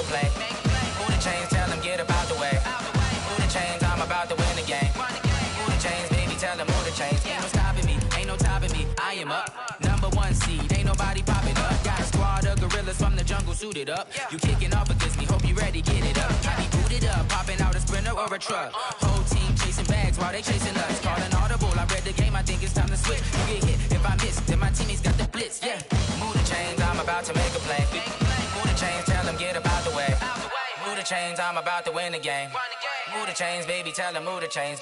play. Move the chains, tell them get up out the way. Move the chains, I'm about to win the game. Move the chains, baby, tell them move the chains. Ain't no stopping me, ain't no topping me. I am up, #1 seed, ain't nobody popping up. Got a squad of gorillas from the jungle suited up. You kicking off against me, hope you ready, get it up. I be booted up, popping out a Sprinter or a truck. Whole team chasing bags while they chasing us. Calling audible, I read the game, I think it's time to switch. You get hit, if I miss, then my teammates got the blitz, yeah. Move the chains, I'm about to make a play. Move the chains, tell them get up out the way. Move the chains, I'm about to win the game. Move the chains, baby, tell them move the chains.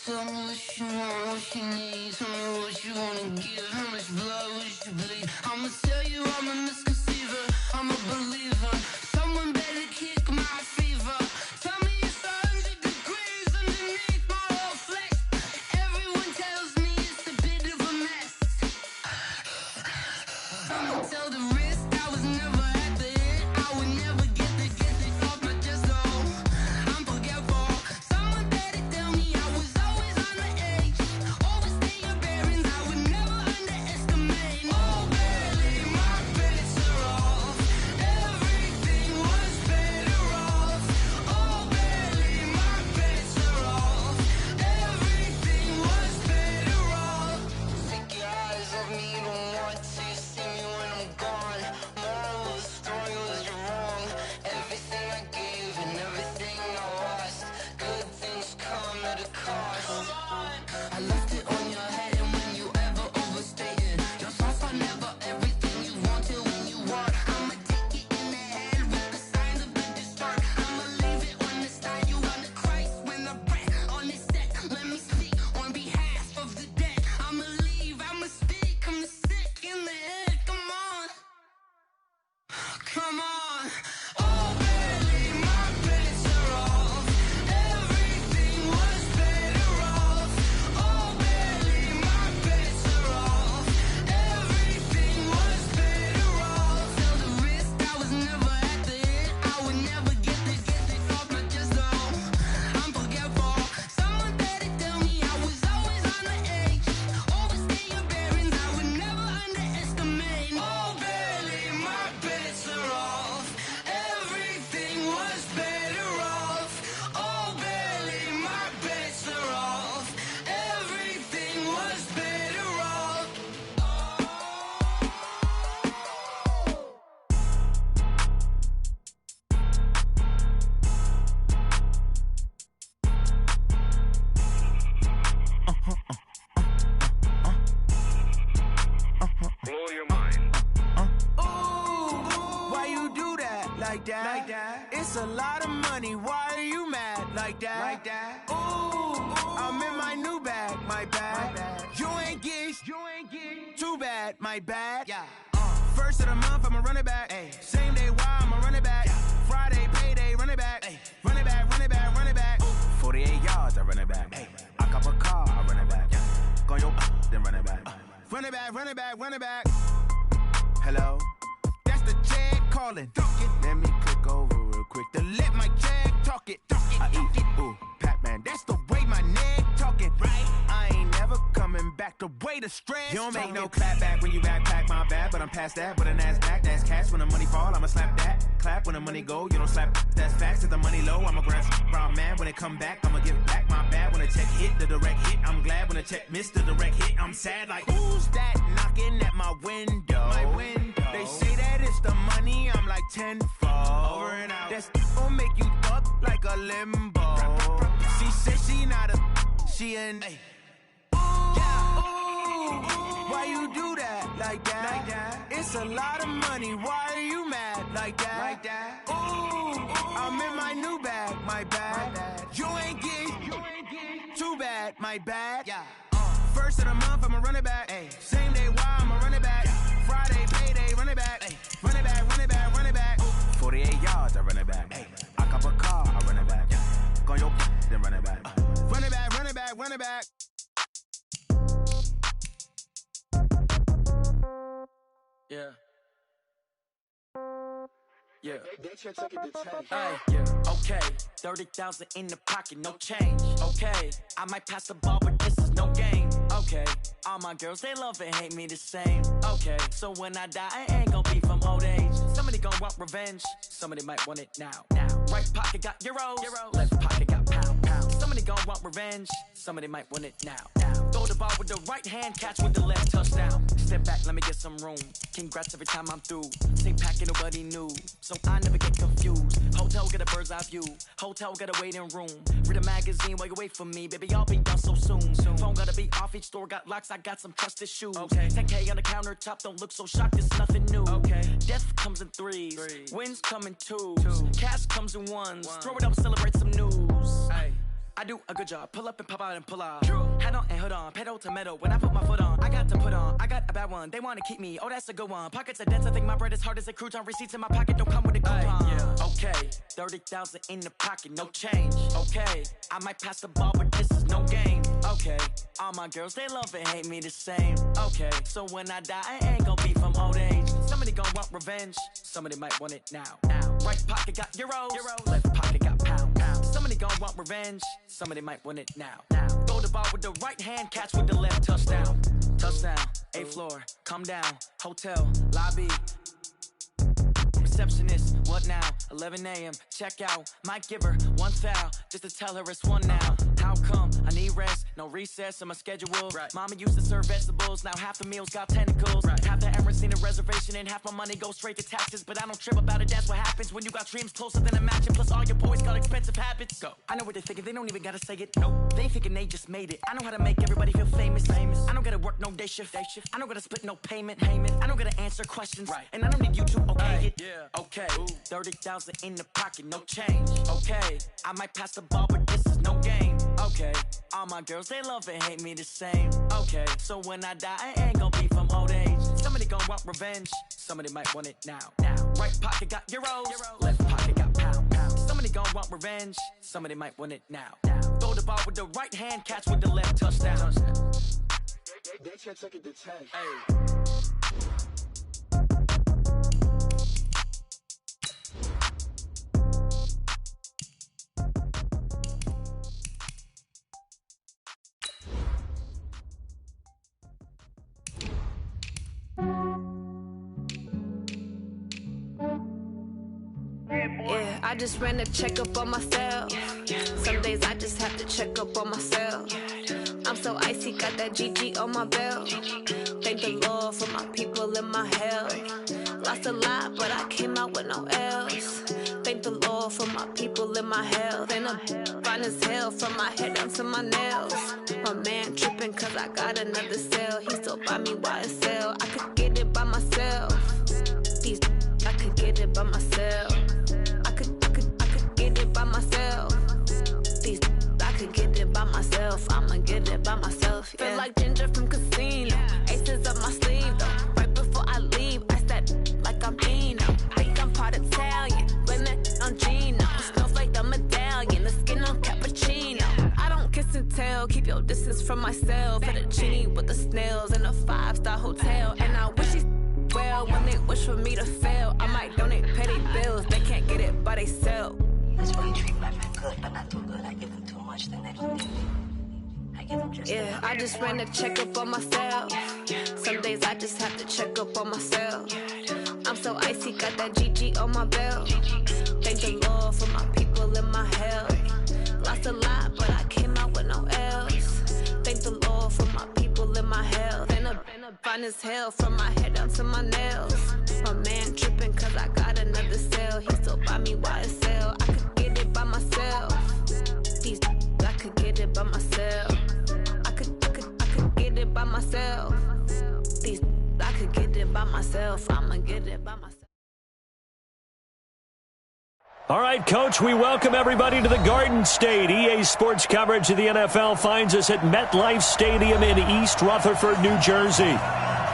Tell me what you want, what you need. Tell me what you wanna give. How much blood would you bleed? I'ma tell you I'm a misconceiver. I'm a believer. Someone better kick my fever. Tell me it's 100 degrees underneath my whole flesh. Everyone tells me it's a bit of a mess. I'ma tell the risk I was never at the end. I would never get the off my chest, though. I'm forgetful. Someone better tell me I was always on the edge. Overstay your bearings, I would never underestimate. Oh, barely, my bets are off. Everything was better off. Oh, barely, my bets are off. Everything was better off. Take your eyes off me, don't want to see me when I'm gone. Moral of the story was you're wrong. Everything I gave and everything I lost. Good things come at a cost. I left it on your head, and when you ever overstay it, your thoughts are never everything you want till when you want. I'ma take it in the head with the signs of the distort. I'ma leave it on the side. You on the Christ when the breath on this set. Let me speak on behalf of the dead. I'ma leave, I'ma speak. I'm the sick in the head. Come on, come on. Oh, barely, my bets are off. Everything was better off. Oh, barely, my bets are off. Everything was better off. Tell the risk I was never at the end. I would never get the off my chest, though. I'm forgetful. Someone better tell me I was always on the edge. Overstay your bearings, I would never underestimate. Oh, barely, my bets are off. Everything was better off. Oh, barely, my bets are off. Everything was better off. Blow your mind. Ooh, why you do that like that? Like that? It's a lot of money. Why are you mad like that? Like that? Ooh, I'm in my new bag, my bad. You ain't get too bad, my bad. Yeah. First of the month, I'ma run it back. Ay. Same day, why I'ma run it back. Friday, payday, run it back. Ay. Run it back, run it back, run it back. 48 yards, I run it back. Ay. I cop a car, I run it back. Go your then run it back. Run it back, run it back, run it back. Hello? That's the check calling. Let me click over real quick to let my check talk it. I eat it, ooh, Pac-Man. That's the way my neck talking. Right? I ain't never coming back. The way the stress. You don't make no clap back when you backpack, my bad. But I'm past that. With a NASDAQ, that's cash. When the money fall, I'ma slap that. Clap when the money go. You don't slap. That's facts. If the money low, I'ma grab brown man. When it come back, I'ma give back my bad. When the check hit, the direct hit. I'm glad when the check missed the direct hit. I'm sad like who's that knocking at my window? My window. They say that it's the money. I'm like tenfold. Over and out. That's gon' make you up like a limbo. She said she not a. She an. Ay. Why you do that like that? Like that? It's a lot of money. Why are you mad like that? Like that? Ooh, I'm in my new bag, my bad. You ain't get too bad, my bad. Yeah. First of the month, I'ma run it back. Ay. Same day, why I'ma run it back. Friday, payday, run it back. Ay. Run it back, run it back, run it back. 48 yards, I run it back. Ay. I cop a car, I run it back. Go your then run it back. Run it back, run it back, run it back. Yeah. Yeah. Hey, yeah. Okay. 30,000 in the pocket, no change. Okay. I might pass the ball, but this is no game. Okay. Okay, all my girls, they love and hate me the same. Okay, so when I die, I ain't gon' be from old age. Somebody gon' want revenge, somebody might want it now. Right pocket got euros, left pocket got pound. Somebody gon' want revenge, somebody might want it now. Throw the ball with the right hand, catch with the left, touchdown. Step back, let me get some room. Congrats every time I'm through. Same packet, nobody knew, so I never get confused. Hotel get a bird's eye view, hotel got a waiting room. Read a magazine while you wait for me, baby, I'll be done so soon. Phone gotta be off, each store got locks, I got some trusted shoes. Okay, 10K on the countertop, don't look so shocked, it's nothing new. Okay, death comes in threes, wins come in twos, cash comes in ones. Throw it up, celebrate some news. Ay. I do a good job, pull up and pop out and pull out. Head on and hood on, pedal to metal. When I put my foot on, I got to put on. I got a bad one, they wanna keep me, oh that's a good one. Pockets are dense, I think my bread is hard as a crouton. Receipts in my pocket don't come with a coupon. Yeah. Okay, 30,000 in the pocket, no change. Okay, I might pass the ball, but this is no game. Okay, all my girls, they love and hate me the same. Okay, so when I die, I ain't gon' be from old age. Somebody gon' want revenge, somebody might want it now. Right pocket got euros, left pocket got pound. Somebody gon' want revenge, somebody might want it now. Throw the ball with the right hand, catch with the left, touchdown. Touchdown, 8th floor, come down, hotel, lobby. Receptionist, what now? 11 a.m. check out. Might give her one foul just to tell her it's one now. How come? I need rest, no recess in my schedule. Mama used to serve vegetables, now half the meals got tentacles. Half the Emirates need a reservation and half my money goes straight to taxes. But I don't trip about it, that's what happens when you got dreams closer than a match. Plus all your boys got expensive habits. Go. I know what they're thinking, they don't even gotta say it. Nope. They thinking they just made it. I know how to make everybody feel famous. I don't gotta work no day shift. I don't gotta split no payment. I don't gotta answer questions. And I don't need you to okay it. Okay, 30,000 in the pocket, no change. Okay, I might pass the ball, but this is no game. Okay, all my girls, they love and hate me the same. Okay, so when I die, I ain't gon' be from old age. Somebody gon' want revenge, somebody might want it now. Right pocket got euros, left pocket got pound. Somebody gon' want revenge, somebody might want it now. Throw the ball with the right hand, catch with the left, touchdown. They can't take it to 10. Yeah, I just ran a checkup on myself. Some days I just have to check up on myself. I'm so icy, got that GG on my belt. Thank the Lord for my people and my health. Lost a lot, but I came out with no L's. Thank the Lord for my people and my health. And I'm fine as hell from my head down to my nails. My man tripping cause I got another cell. He still buy me YSL. I could get it by myself. These I could get it by myself. I could get it by myself. These I could get it by myself. I'ma get it by myself. Yeah. Feel like Ginger from Casino. Aces up my sleeve though. Right before I leave, I step like I'm Dino. Think I'm part Italian. Blame it on Gino. Snowflake the medallion. The skin on cappuccino. I don't kiss and tell. Keep your distance from myself. Fettuccine with the snails in a 5-star hotel. And I wish he's well when they wish for me to fail. I might donate petty bills. They can't get it by they sell. That's why you treat my friend good, but not too good. I give them too much, then they don't need me. I give them just yeah, I just ran a checkup on myself. Some days I just have to check up on myself. I'm so icy, got that GG on my belt. Thank the Lord for my people and my health. Lost a lot, but I came out with no L's. Thank the Lord for my people and my health. And I'm fine as hell from my head down to my nails. My man tripping cause I got another cell. He still buy me YSL. I could get it by myself. These I could get it by myself. I could get it by myself. These I could get it by myself. I'ma get it by myself. All right, Coach, we welcome everybody to the Garden State. EA Sports coverage of the NFL finds us at MetLife Stadium in East Rutherford, New Jersey.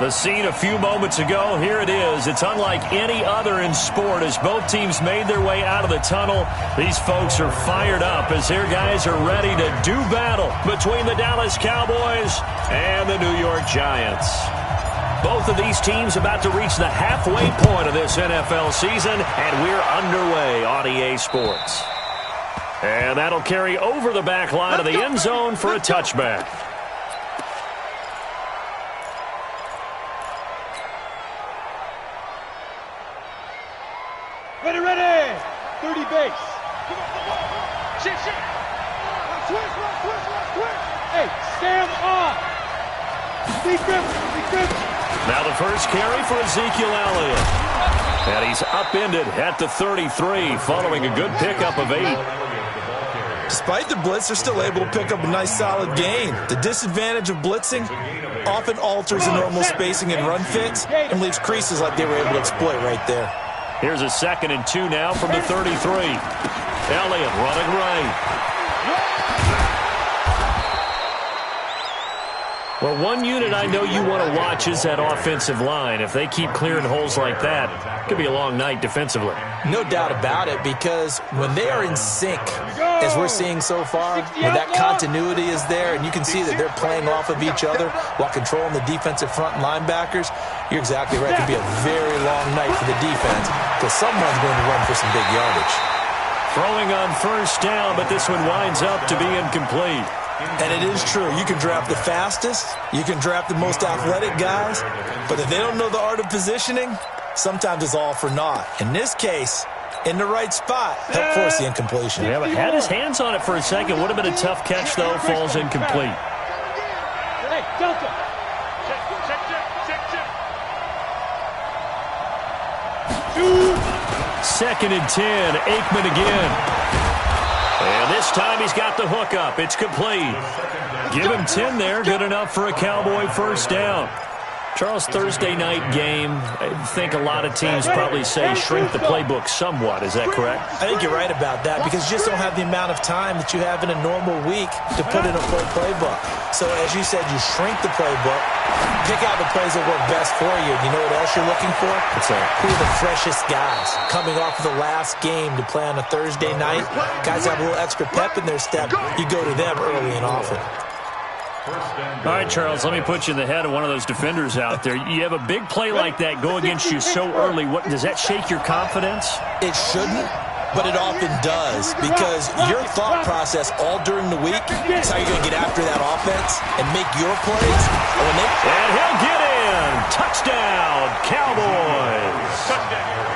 The scene a few moments ago, here it is. It's unlike any other in sport as both teams made their way out of the tunnel. These folks are fired up as their guys are ready to do battle between the Dallas Cowboys and the New York Giants. Both of these teams about to reach the halfway point of this NFL season, and we're underway on EA Sports. And that'll carry over the back line of the end zone for a touchback. Ready. 30 base. Shit. Switch. Hey, stand off. Big grip. Now the first carry for Ezekiel Elliott. And he's upended at the 33 following a good pickup of 8. Despite the blitz, they're still able to pick up a nice solid gain. The disadvantage of blitzing often alters the normal spacing and run fits and leaves creases like they were able to exploit right there. Here's a 2nd and 2 now from the 33. Elliott running right. Well, one unit I know you want to watch is that offensive line. If they keep clearing holes like that, it could be a long night defensively. No doubt about it, because when they are in sync, as we're seeing so far, when that continuity is there and you can see that they're playing off of each other while controlling the defensive front linebackers, you're exactly right. It could be a very long night for the defense because someone's going to run for some big yardage. Throwing on first down, but this one winds up to be incomplete. And it is true. You can draft the fastest. You can draft the most athletic guys. But if they don't know the art of positioning, sometimes it's all for naught. In this case, in the right spot, helped force the incompletion. Yeah, but had his hands on it for a second. Would have been a tough catch, though. Falls incomplete. Hey, Delta. Check. 2nd and 10. Aikman again. And this time he's got the hook up. It's complete. Give him 10 there. Good enough for a Cowboy first down. Charles, Thursday night game, I think a lot of teams probably say shrink the playbook somewhat. Is that correct? I think you're right about that because you just don't have the amount of time that you have in a normal week to put in a full playbook. So as you said, you shrink the playbook, pick out the plays that work best for you. You know what else you're looking for? Who are the freshest guys coming off of the last game to play on a Thursday night? Guys have a little extra pep in their step. You go to them early and often. All right, Charles, let me put you in the head of one of those defenders out there. You have a big play like that go against you so early. What does that shake your confidence? It shouldn't, but it often does because your thought process all during the week is how you're going to get after that offense and make your plays. And he'll get in. Touchdown, Cowboys.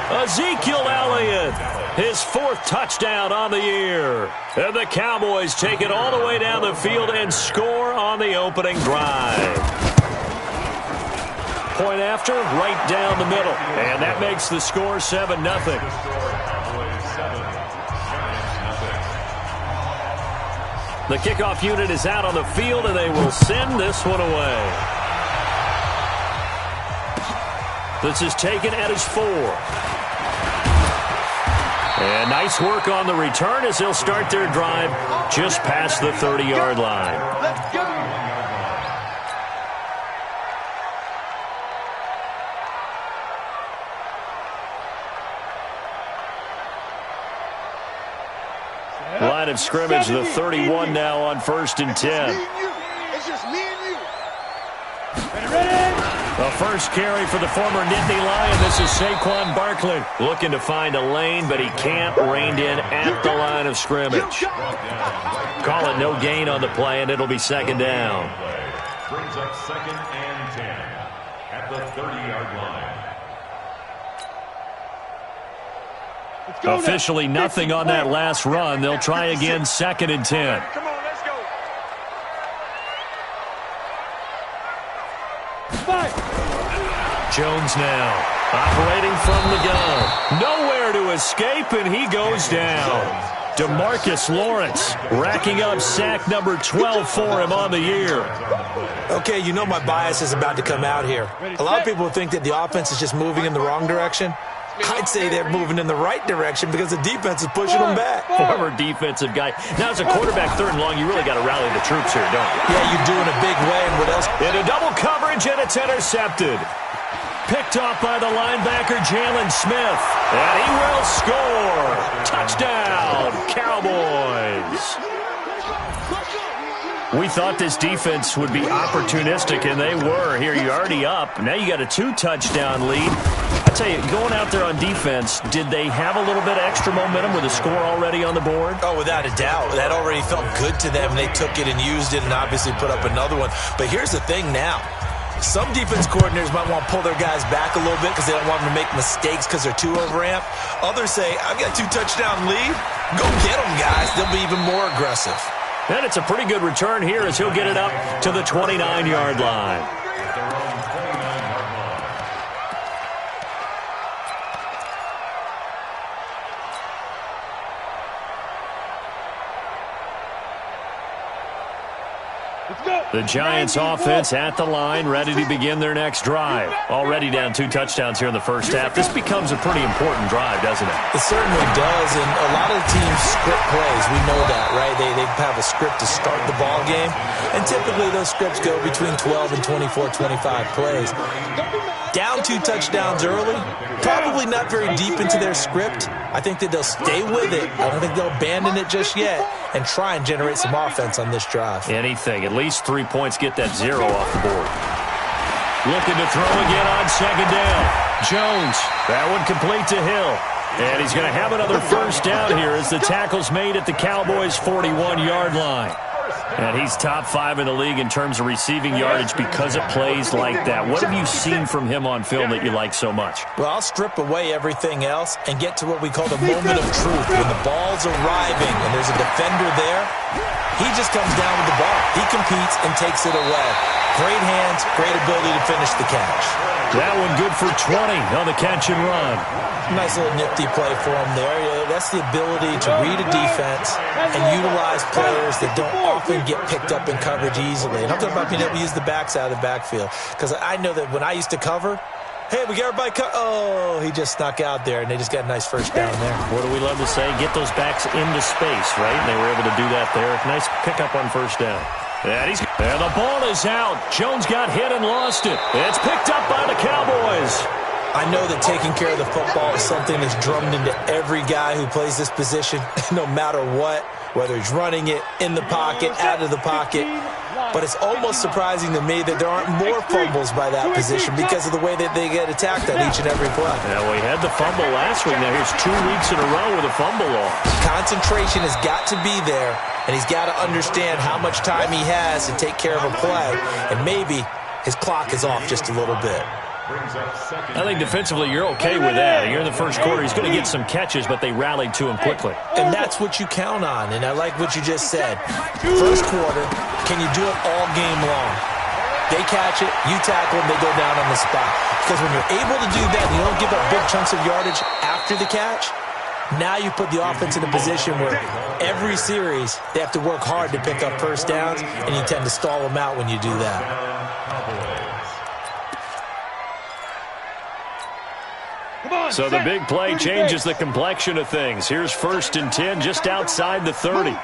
Ezekiel Elliott, his 4th touchdown on the year. And the Cowboys take it all the way down the field and score on the opening drive. Point after, right down the middle. And that makes the score 7-0. The kickoff unit is out on the field, and they will send this one away. This is taken at his 4. And nice work on the return as they'll start their drive just past the 30-yard line. Let's go. Line of scrimmage, the 31 now on 1st and 10. It's just me and you. Ready? The first carry for the former Nittany Lion. This is Saquon Barkley looking to find a lane, but he can't. Reined in at the line of scrimmage. Call it no gain on the play, and it'll be 2nd down. Brings up 2nd and 10 at the 30-yard line. Officially nothing on that last run. They'll try again, 2nd and 10. Come on, let's go. 5. Jones now operating from the gun. Nowhere to escape, and he goes down. DeMarcus Lawrence racking up sack number 12 for him on the year. Okay, you know my bias is about to come out here. A lot of people think that the offense is just moving in the wrong direction. I'd say they're moving in the right direction because the defense is pushing them back. Former defensive guy. Now, as a quarterback 3rd and long, you really got to rally the troops here, don't you? Yeah, you do in a big way. And what else? Into double coverage, and it's intercepted. Picked off by the linebacker, Jalen Smith. And he will score. Touchdown, Cowboys. We thought this defense would be opportunistic, and they were. Here, you're already up. Now you got a 2-touchdown lead. I tell you, going out there on defense, did they have a little bit of extra momentum with a score already on the board? Oh, without a doubt. That already felt good to them. They took it and used it and obviously put up another one. But here's the thing now. Some defense coordinators might want to pull their guys back a little bit because they don't want them to make mistakes because they're too overamped. Others say, I've got a 2-touchdown lead. Go get them, guys. They'll be even more aggressive. And it's a pretty good return here as he'll get it up to the 29-yard line. The Giants offense at the line, ready to begin their next drive. Already down 2 touchdowns here in the first half. This becomes a pretty important drive, doesn't it? It certainly does, and a lot of the teams script plays. We know that, right? They have a script to start the ball game, and typically those scripts go between 12 and 24, 25 plays. Down 2 touchdowns early, probably not very deep into their script. I think that they'll stay with it. I don't think they'll abandon it just yet and try and generate some offense on this drive. Anything. At least 3 points, get that 0 off the board. Looking to throw again on second down. Jones, that one complete to Hill. And he's going to have another first down here as the tackle's made at the Cowboys' 41-yard line. And he's top 5 in the league in terms of receiving yardage because of plays like that. What have you seen from him on film that you like so much? Well, I'll strip away everything else and get to what we call the moment of truth. When the ball's arriving and there's a defender there, he just comes down with the ball. He competes and takes it away. Great hands, great ability to finish the catch. That one good for 20 on the catch and run. Nice little nifty play for him there. Yeah, that's the ability to read a defense and utilize players that don't often get picked up in coverage easily. And I'm talking about being able to use the backside of the backfield. Because I know that when I used to cover, hey, we got everybody oh, he just snuck out there, and they just got a nice first down there. What do we love to say? Get those backs into space, right? And they were able to do that there. Nice pickup on first down. And the ball is out. Jones got hit and lost it. It's picked up by the Cowboys. I know that taking care of the football is something that's drummed into every guy who plays this position, no matter what, whether he's running it, in the pocket, out of the pocket. But it's almost surprising to me that there aren't more fumbles by that position because of the way that they get attacked on each and every play. Yeah, we had the fumble last week. Now here's 2 weeks in a row with a fumble loss. Concentration has got to be there, and he's got to understand how much time he has to take care of a play, and maybe his clock is off just a little bit. I think defensively you're okay with that. Here in the first quarter, he's going to get some catches, but they rallied to him quickly. And that's what you count on, and I like what you just said. First quarter, can you do it all game long? They catch it, you tackle them, they go down on the spot. Because when you're able to do that, you don't give up big chunks of yardage after the catch, now you put the offense in a position where every series they have to work hard to pick up first downs, and you tend to stall them out when you do that. So the big play changes the complexion of things. Here's 1st and 10 just outside the 30. On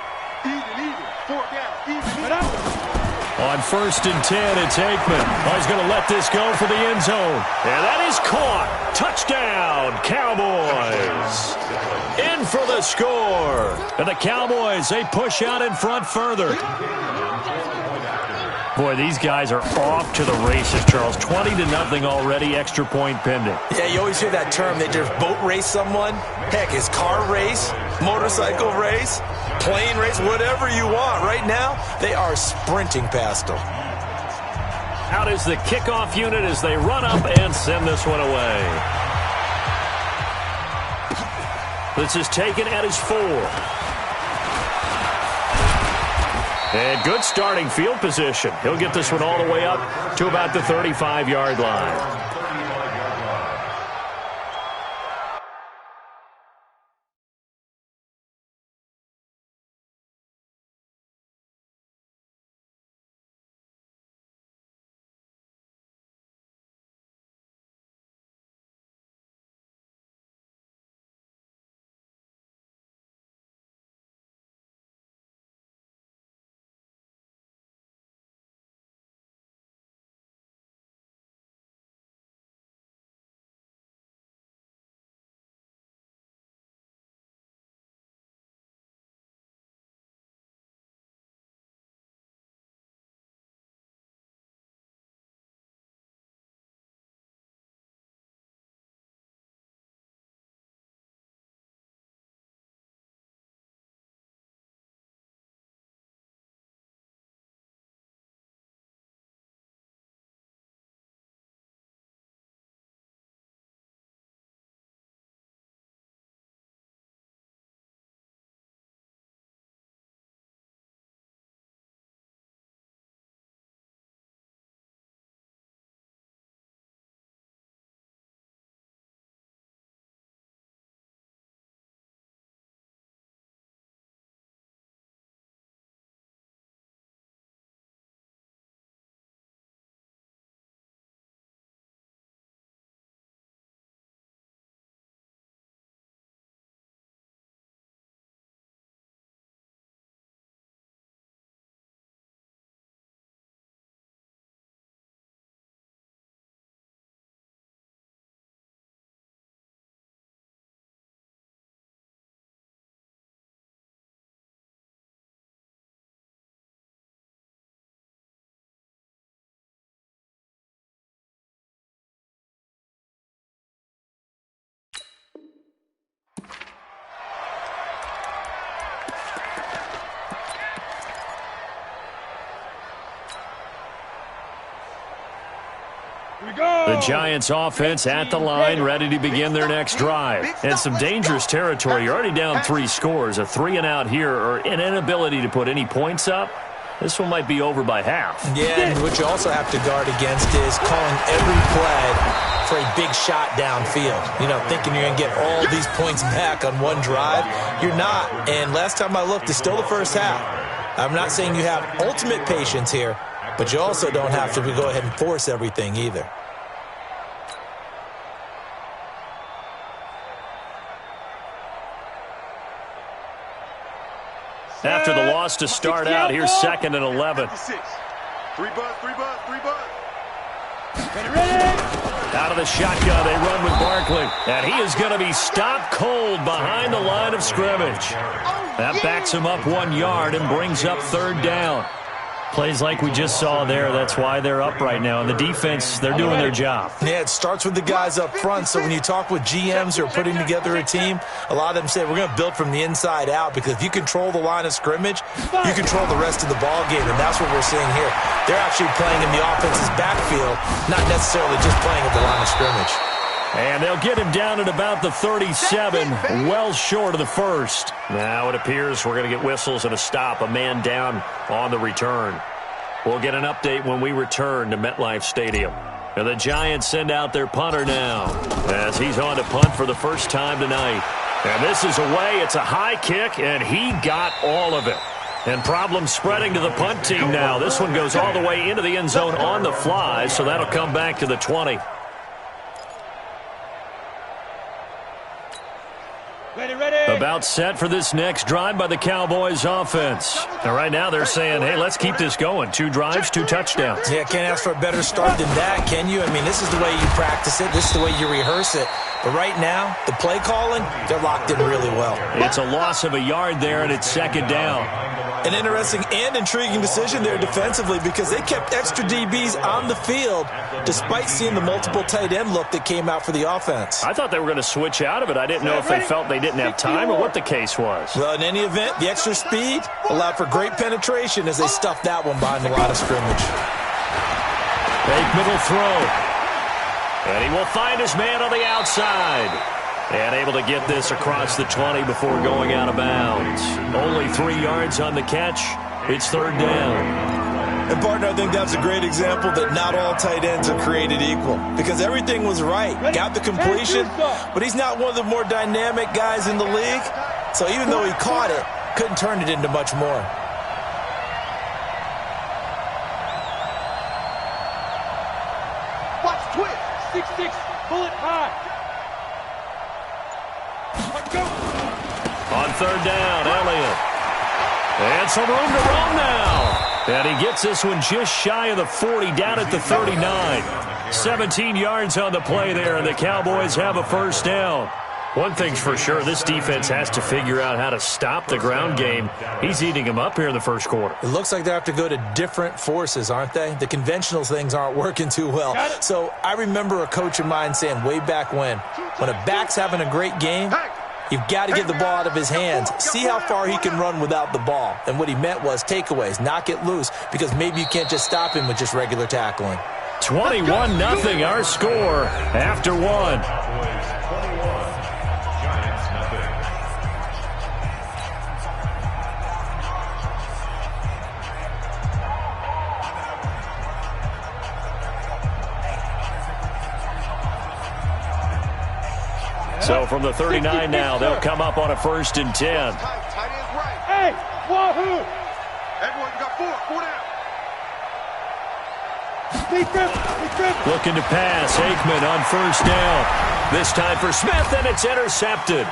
1st and 10, it's Aikman. Oh, he's going to let this go for the end zone. And that is caught. Touchdown, Cowboys. In for the score. And the Cowboys, they push out in front further. Boy, these guys are off to the races, Charles. 20-0 already, extra point pending. Yeah, you always hear that term. They just boat race someone. Heck, it's car race, motorcycle race, plane race, whatever you want. Right now, they are sprinting past them. Out is the kickoff unit as they run up and send this one away. This is taken at his 4. And good starting field position. He'll get this one all the way up to about the 35-yard line. The Giants offense at the line, ready to begin their next drive. And some dangerous territory. You're already down 3 scores. A 3-and-out here or an inability to put any points up. This one might be over by half. Yeah, and what you also have to guard against is calling every play for a big shot downfield. You know, thinking you're going to get all these points back on one drive. You're not. And last time I looked, it's still the first half. I'm not saying you have ultimate patience here, but you also don't have to go ahead and force everything either. After the loss to start out, here's 2nd and 11. 3 bud, 3 bud, 3 bud. Out of the shotgun, they run with Barkley. And he is going to be stopped cold behind the line of scrimmage. That backs him up 1 yard and brings up 3rd down. Plays like we just saw there. That's why they're up right now. And the defense, they're doing their job. Yeah, it starts with the guys up front. So when you talk with GMs who are putting together a team, a lot of them say we're going to build from the inside out, because if you control the line of scrimmage, you control the rest of the ball game, and that's what we're seeing here. They're actually playing in the offense's backfield, not necessarily just playing at the line of scrimmage. And they'll get him down at about the 37, well short of the first. Now it appears we're going to get whistles and a stop, a man down on the return. We'll get an update when we return to MetLife Stadium. And the Giants send out their punter now, as he's on to punt for the first time tonight. And this is away. It's a high kick, and he got all of it. And problems spreading to the punt team now. This one goes all the way into the end zone on the fly, so that'll come back to the 20. About set for this next drive by the Cowboys offense. And right now they're saying, hey, let's keep this going. 2 drives, 2 touchdowns. Yeah, can't ask for a better start than that, can you? I mean, this is the way you practice it. This is the way you rehearse it. But right now, the play calling, they're locked in really well. It's a loss of a yard there, and it's 2nd down. An interesting and intriguing decision there defensively, because they kept extra DBs on the field despite seeing the multiple tight end look that came out for the offense. I thought they were going to switch out of it. I didn't know if they felt they didn't have time or what the case was. Well, in any event, the extra speed allowed for great penetration as they stuffed that one behind the line of scrimmage. Fake middle throw. And he will find his man on the outside. And able to get this across the 20 before going out of bounds. Only 3 yards on the catch. It's 3rd down. And, partner, I think that's a great example that not all tight ends are created equal, because everything was right. Got the completion, but he's not one of the more dynamic guys in the league. So even though he caught it, couldn't turn it into much more. Watch twist. 6-6, bullet high. On 3rd down, Elliott. And some room to run now. And he gets this one just shy of the 40, down at the 39. 17 yards on the play there, and the Cowboys have a 1st down. One thing's for sure, this defense has to figure out how to stop the ground game. He's eating them up here in the 1st quarter. It looks like they have to go to different forces, aren't they? The conventional things aren't working too well. So I remember a coach of mine saying way back when a back's having a great game, you've got to get the ball out of his hands. See how far he can run without the ball. And what he meant was takeaways, knock it loose, because maybe you can't just stop him with just regular tackling. 21-0 our score after 1. So from the 39 now, they'll come up on a 1st and 10. Tight end's right. Hey, wahoo! Everyone, you got 4 down. Looking to pass. Aikman on 1st down. This time for Smith, and it's intercepted.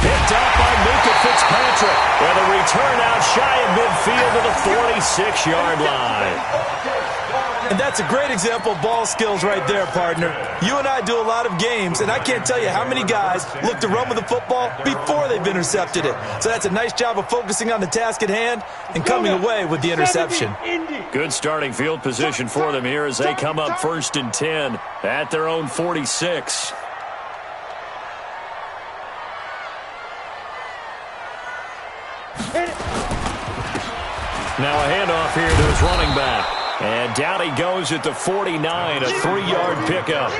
Picked up by Minka Fitzpatrick. And a return out shy of midfield to the 46-yard line. And that's a great example of ball skills right there, partner. You and I do a lot of games, and I can't tell you how many guys look to run with the football before they've intercepted it. So that's a nice job of focusing on the task at hand and coming away with the interception. Good starting field position for them here as they come up 1st and 10 at their own 46. Now a handoff here to his running back. And down he goes at the 49, a 3-yard pickup.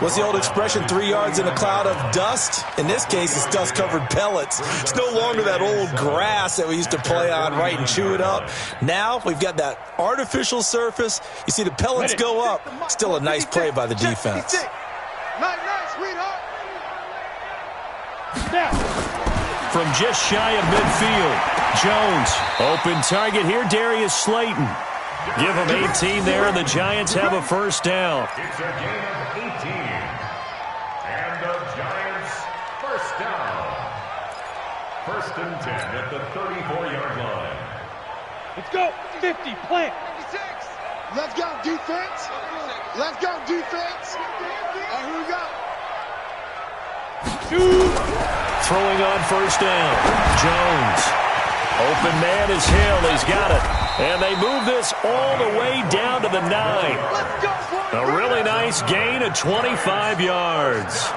What's the old expression, 3 yards in a cloud of dust? In this case, it's dust-covered pellets. It's no longer that old grass that we used to play on, right, and chew it up. Now we've got that artificial surface. You see the pellets go up. Still a nice play by the defense. Nice, sweetheart. From just shy of midfield, Jones. Open target here, Darius Slayton. Give him 18 there, and the Giants have a first down. It's a gain of 18. And the Giants first down. First and 10 at the 34-yard line. Let's go. 50, plant. 56. Let's go, defense. Let's go, defense. Who we got? Throwing on first down, Jones. Open man is Hill. He's got it. And they move this all the way down to the 9. A really nice gain of 25 yards.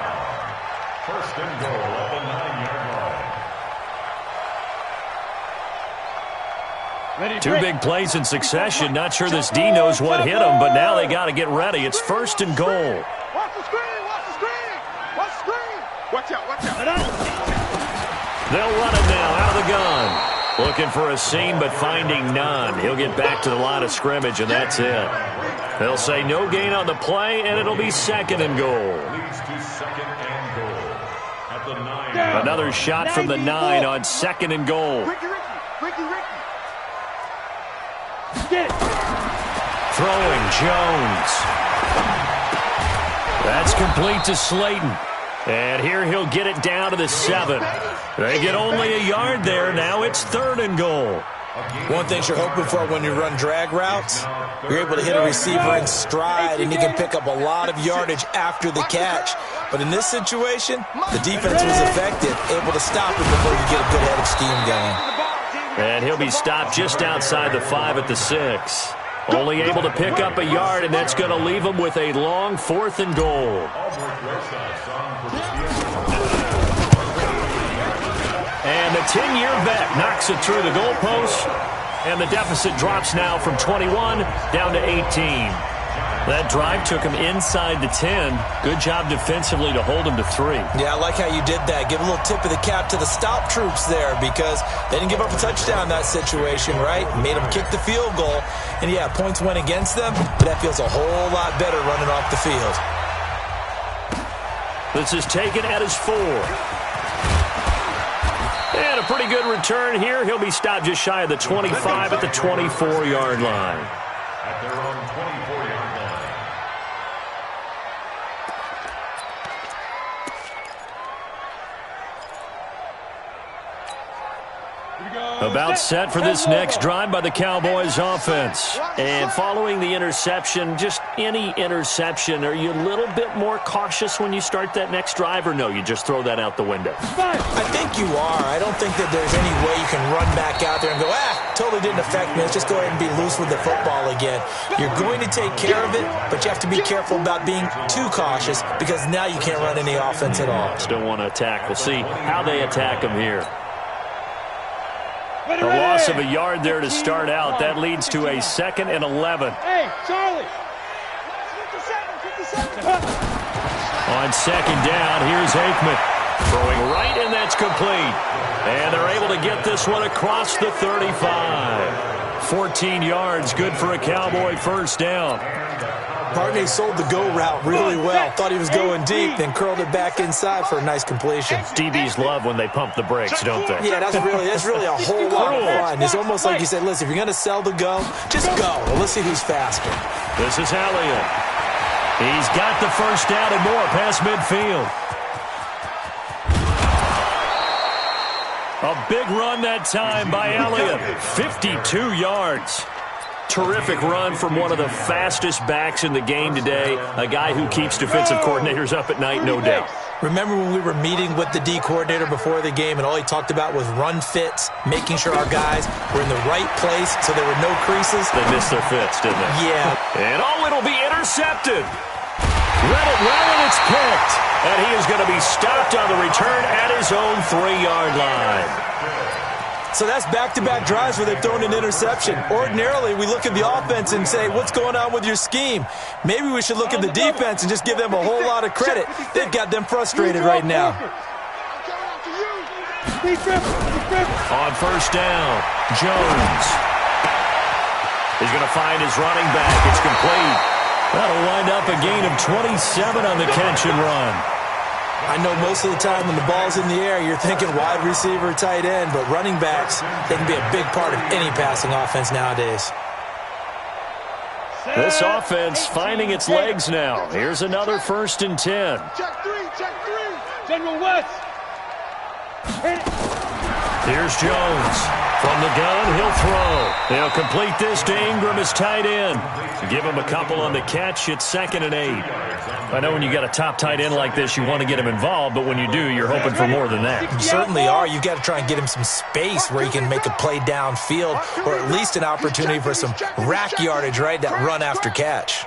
First and goal at the 9-yard line. Two big plays in succession. Not sure this D knows what hit him, but now they got to get ready. It's first and goal. Watch the screen, watch the screen. Watch the screen. Watch out, watch out. They'll run it now out of the gun. Looking for a seam, but finding none. He'll get back to the line of scrimmage, and that's it. They'll say no gain on the play, and it'll be second and goal. Leads to second and goal at the 9. Another shot from the 9 on second and goal. Ricky. Get it. Throwing, Jones. That's complete to Slayton. And here he'll get it down to the 7. They get only a yard there. Now it's third and goal. One thing you're hoping for when you run drag routes, you're able to hit a receiver in stride, and he can pick up a lot of yardage after the catch. But in this situation, the defense was effective, able to stop it before you get a good head of steam going. And he'll be stopped just outside the 5 at the 6. Only able to pick up a yard, and that's going to leave him with a long 4th and goal. And the 10-year vet knocks it through the goalpost, and the deficit drops now from 21 down to 18. That drive took him inside the 10. Good job defensively to hold him to 3. Yeah, I like how you did that. Give a little tip of the cap to the stop troops there, because they didn't give up a touchdown in that situation, right? Made them kick the field goal. And, yeah, points went against them, but that feels a whole lot better running off the field. This is taken at his 4. And a pretty good return here. He'll be stopped just shy of the 25 at the 24-yard line. At their own 24-yard line. About set for this next drive by the Cowboys offense. And following the interception, just any interception, are you a little bit more cautious when you start that next drive, or no, you just throw that out the window? I think you are. I don't think that there's any way you can run back out there and go, totally didn't affect me. Let's just go ahead and be loose with the football again. You're going to take care of it, but you have to be careful about being too cautious, because now you can't run any offense at all. Still want to attack. We'll see how they attack him here. A loss of a yard there to start out. That leads to a 2nd and 11. Hey, Charlie. 57. On second down, here's Aikman. Throwing right, and that's complete. And they're able to get this one across the 35. 14 yards, good for a Cowboy first down. Barney sold the go route really well. Thought he was going deep, then curled it back inside for a nice completion. DBs love when they pump the brakes, don't they? Yeah, that's really a whole lot of fun. It's almost like you said, listen, if you're going to sell the go, just go. Well, let's see who's faster. This is Elliott. He's got the first down and more past midfield. A big run that time by Elliott. 52 yards. Terrific run from one of the fastest backs in the game today. A guy who keeps defensive coordinators up at night, no doubt. Remember when we were meeting with the D coordinator before the game, and all he talked about was run fits, making sure our guys were in the right place so there were no creases? They missed their fits, didn't they? Yeah. And it'll be intercepted. Read it well, and it's picked. And he is going to be stopped on the return at his own 3-yard line. So that's back-to-back drives where they've thrown an interception. Ordinarily, we look at the offense and say, what's going on with your scheme? Maybe we should look at the defense and just give them a whole lot of credit. They've got them frustrated right now. On first down, Jones. He's going to find his running back. It's complete. That'll wind up a gain of 27 on the catch and run. I know most of the time when the ball's in the air, you're thinking wide receiver, tight end, but running backs, they can be a big part of any passing offense nowadays. This offense finding its legs now. Here's another 1st and 10. Check three. General West. Here's Jones. From the gun, he'll throw. They'll complete this to Ingram as tight end. Give him a couple on the catch. It's 2nd and 8. I know when you got a top tight end like this, you want to get him involved, but when you do, you're hoping for more than that. You certainly are. You've got to try and get him some space where he can make a play downfield, or at least an opportunity for some rack yardage, right? That run after catch.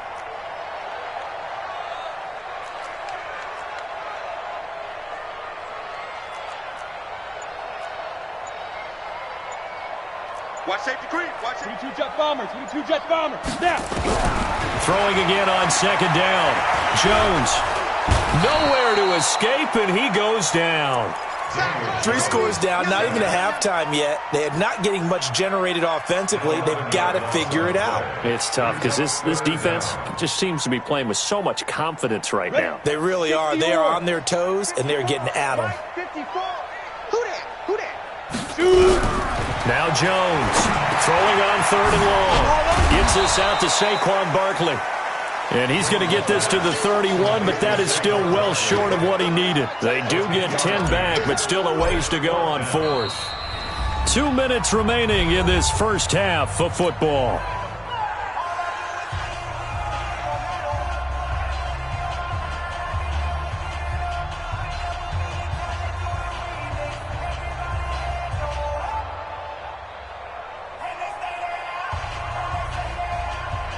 Watch safety creep. Watch it. 22 jet bombers. 22 jet bombers. Snap. Throwing again on 2nd down. Jones. Nowhere to escape, and he goes down. 3 scores down, not even a halftime yet. They are not getting much generated offensively. They've got to figure it out. It's tough because this defense just seems to be playing with so much confidence right now. They really are. They are on their toes, and they're getting at them. 54. Who that? Shoot. Now Jones, throwing on 3rd and long. Gets this out to Saquon Barkley. And he's going to get this to the 31, but that is still well short of what he needed. They do get 10 back, but still a ways to go on 4th. 2 minutes remaining in this first half of football.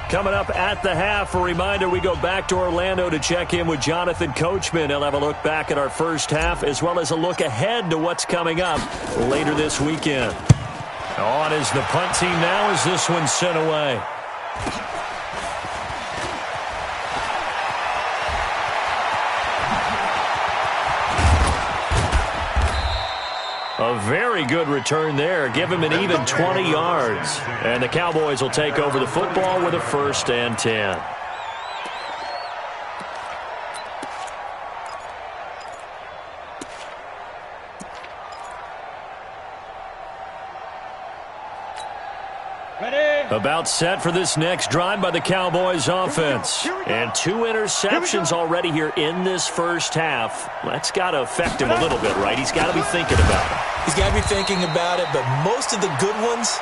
Coming up at the half, a reminder, we go back to Orlando to check in with Jonathan Coachman. He'll have a look back at our first half as well as a look ahead to what's coming up later this weekend. On is the punt team now as this one's sent away. A very good return there. Give him an even 20 yards. And the Cowboys will take over the football with a 1st and 10. Ready. About set for this next drive by the Cowboys offense. And 2 interceptions already here in this first half. That's got to affect him a little bit, right? He's got to be thinking about it. He's got to be thinking about it, but most of the good ones,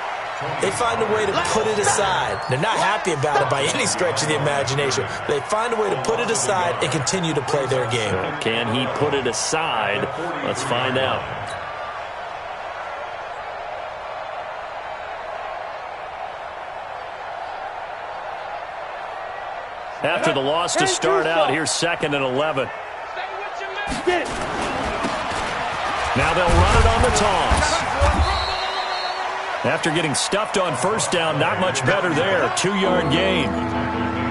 they find a way to put it aside. They're not happy about it by any stretch of the imagination. They find a way to put it aside and continue to play their game. Can he put it aside? Let's find out. After the loss to start out, here's 2nd and 11. Now they'll run it on the toss. After getting stuffed on 1st down, not much better there. 2-yard gain.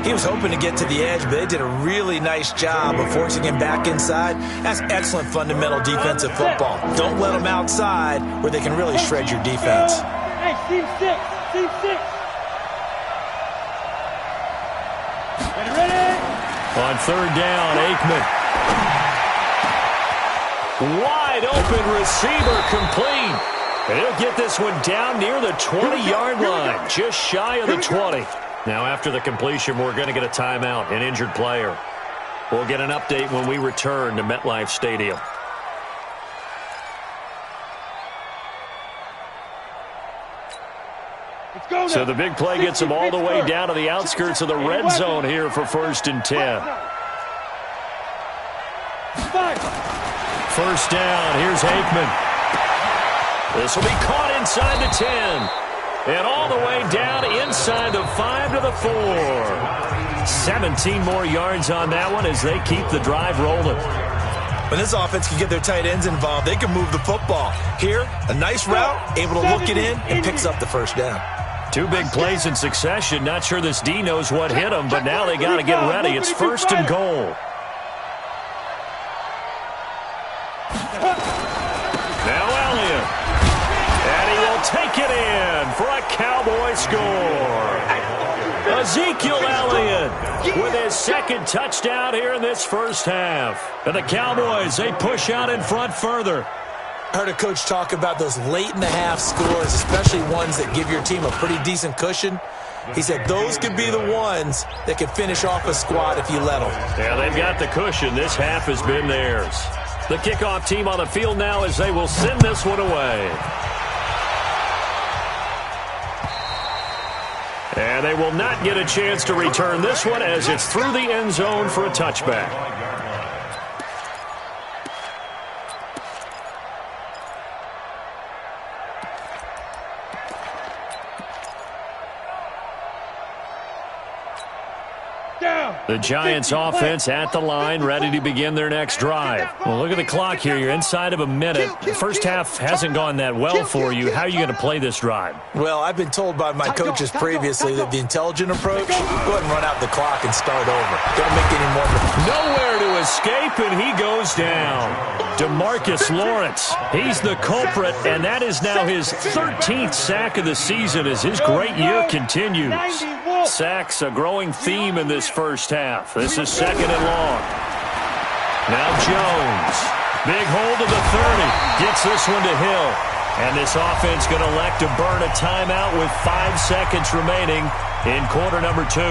He was hoping to get to the edge, but they did a really nice job of forcing him back inside. That's excellent fundamental defensive football. Don't let them outside where they can really shred your defense. Hey, team 6. Team 6. Ready? On 3rd down, Aikman. Wide open receiver complete. He'll get this one down near the 20-yard line, just shy of the 20. Now after the completion, we're going to get a timeout, an injured player. We'll get an update when we return to MetLife Stadium. So the big play gets him all the way down to the outskirts of the red zone here for 1st and 10. 1st down, here's Aikman. This will be caught inside the 10. And all the way down inside the 5 to the 4. 17 more yards on that one as they keep the drive rolling. When this offense can get their tight ends involved, they can move the football. Here, a nice route, able to look it in, and picks up the first down. 2 big plays in succession. Not sure this D knows what hit him, but now they got to get ready. It's 1st and goal. Now Elliott. And he will take it in for a Cowboy score. Ezekiel Elliott with his 2nd touchdown here in this first half. And the Cowboys, they push out in front further. I heard a coach talk about those late-in-the-half scores, especially ones that give your team a pretty decent cushion. He said those could be the ones that could finish off a squad if you let them. Yeah, they've got the cushion. This half has been theirs. The kickoff team on the field now as they will send this one away. And they will not get a chance to return this one as it's through the end zone for a touchback. The Giants offense at the line, ready to begin their next drive. Well, look at the clock here. You're inside of a minute. The first half hasn't gone that well for you. How are you going to play this drive? Well, I've been told by my coaches previously that the intelligent approach, go ahead and run out the clock and start over. Don't make any more. Nowhere to escape, and he goes down. DeMarcus Lawrence, he's the culprit, and that is now his 13th sack of the season as his great year continues. Sacks a growing theme in this first half. This is 2nd and long. Now Jones. Big hold of the 30. Gets this one to Hill. And this offense going to elect to burn a timeout with 5 seconds remaining in quarter number 2.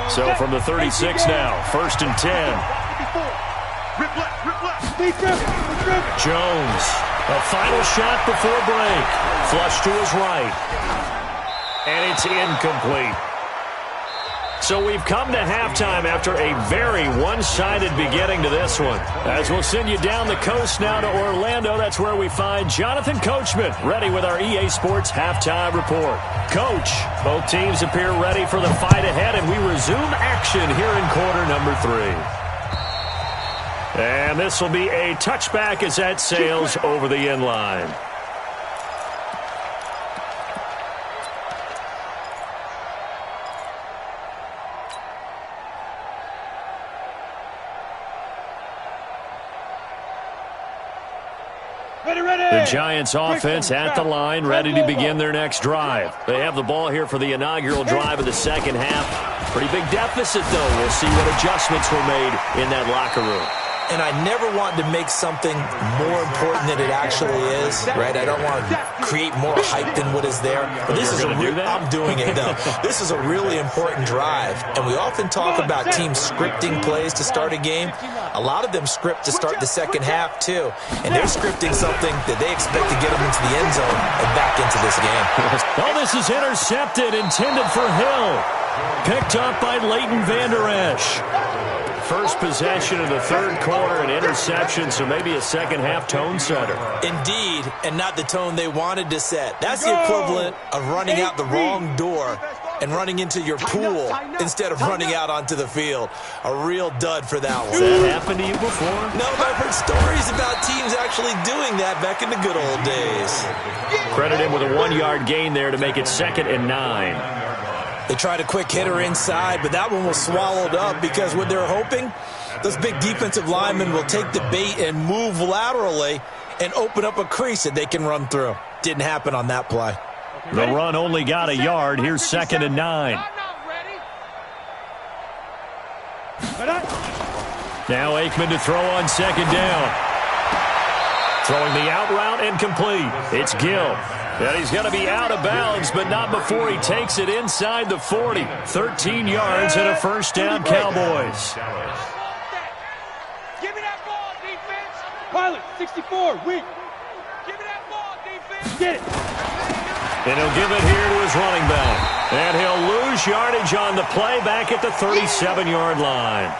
So from the 36 now, 1st and 10. Jones. A final shot before break. Flush to his right. And it's incomplete. So we've come to halftime after a very one-sided beginning to this one. As we'll send you down the coast now to Orlando, that's where we find Jonathan Coachman, ready with our EA Sports Halftime Report. Coach, both teams appear ready for the fight ahead, and we resume action here in quarter number 3. And this will be a touchback as that sails over the end line. The Giants offense at the line, ready to begin their next drive. They have the ball here for the inaugural drive of the second half. Pretty big deficit, though. We'll see what adjustments were made in that locker room. And I never want to make something more important than it actually is, right? I don't want to create more hype than what is there. But this is I'm doing it, though. This is a really important drive. And we often talk about teams scripting plays to start a game. A lot of them script to start the second half, too. And they're scripting something that they expect to get them into the end zone and back into this game. Oh, this is intercepted, intended for Hill. Picked up by Leighton Vander Esch. First possession of the third quarter, an interception, so maybe a second-half tone setter. Indeed, and not the tone they wanted to set. That's the equivalent of running out the wrong door and running into your pool instead of running out onto the field. A real dud for that one. Has that happened to you before? No, but I've heard stories about teams actually doing that back in the good old days. Credit him with a 1-yard gain there to make it 2nd and 9. They tried a quick hitter inside, but that one was swallowed up because what they're hoping, those big defensive linemen will take the bait and move laterally and open up a crease that they can run through. Didn't happen on that play. The run only got a yard. Here's 2nd and 9. Now Aikman to throw on 2nd down. Throwing the out route and complete. It's Gill. And he's going to be out of bounds, but not before he takes it inside the 40. 13 yards and a first down, Cowboys. Give me that ball, defense. Pilot, 64, weak. Give me that ball, defense. Get it. And he'll give it here to his running back. And he'll lose yardage on the play back at the 37-yard line.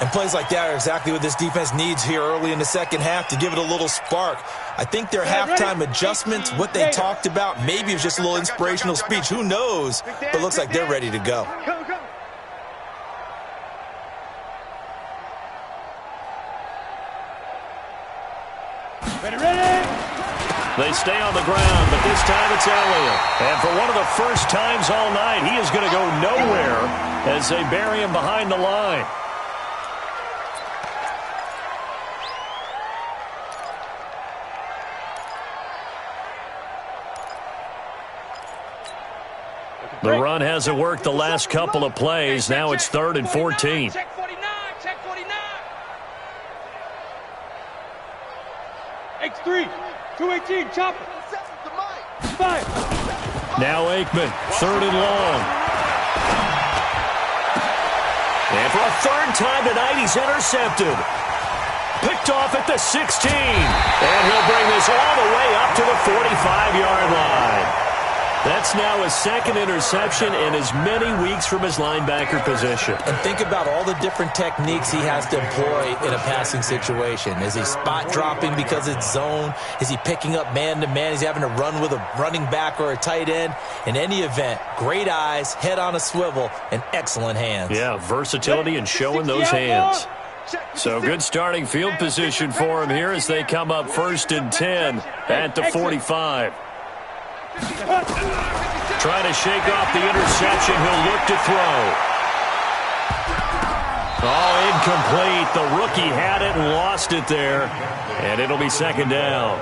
And plays like that are exactly what this defense needs here early in the second half to give it a little spark. I think their halftime adjustments, what they talked about, maybe it was just a little inspirational speech. Who knows? But it looks like they're ready to go. They stay on the ground, but this time it's Elliott. And for one of the first times all night, he is going to go nowhere as they bury him behind the line. The run hasn't worked the last couple of plays. Now it's 3rd and 14. Check 49, check 49. X3, 218, chopper. 5. Now Aikman, 3rd and long. And for a 3rd time tonight, he's intercepted. Picked off at the 16. And he'll bring this all the way up to the 45-yard line. That's now his 2nd interception in as many weeks from his linebacker position. And think about all the different techniques he has to employ in a passing situation. Is he spot dropping because it's zone? Is he picking up man-to-man? Is he having to run with a running back or a tight end? In any event, great eyes, head on a swivel, and excellent hands. Yeah, versatility and showing those hands. So good starting field position for him here as they come up 1st and 10 at the 45. Trying to shake off the interception. He'll look to throw. Oh, incomplete. The rookie had it and lost it there. And it'll be 2nd down.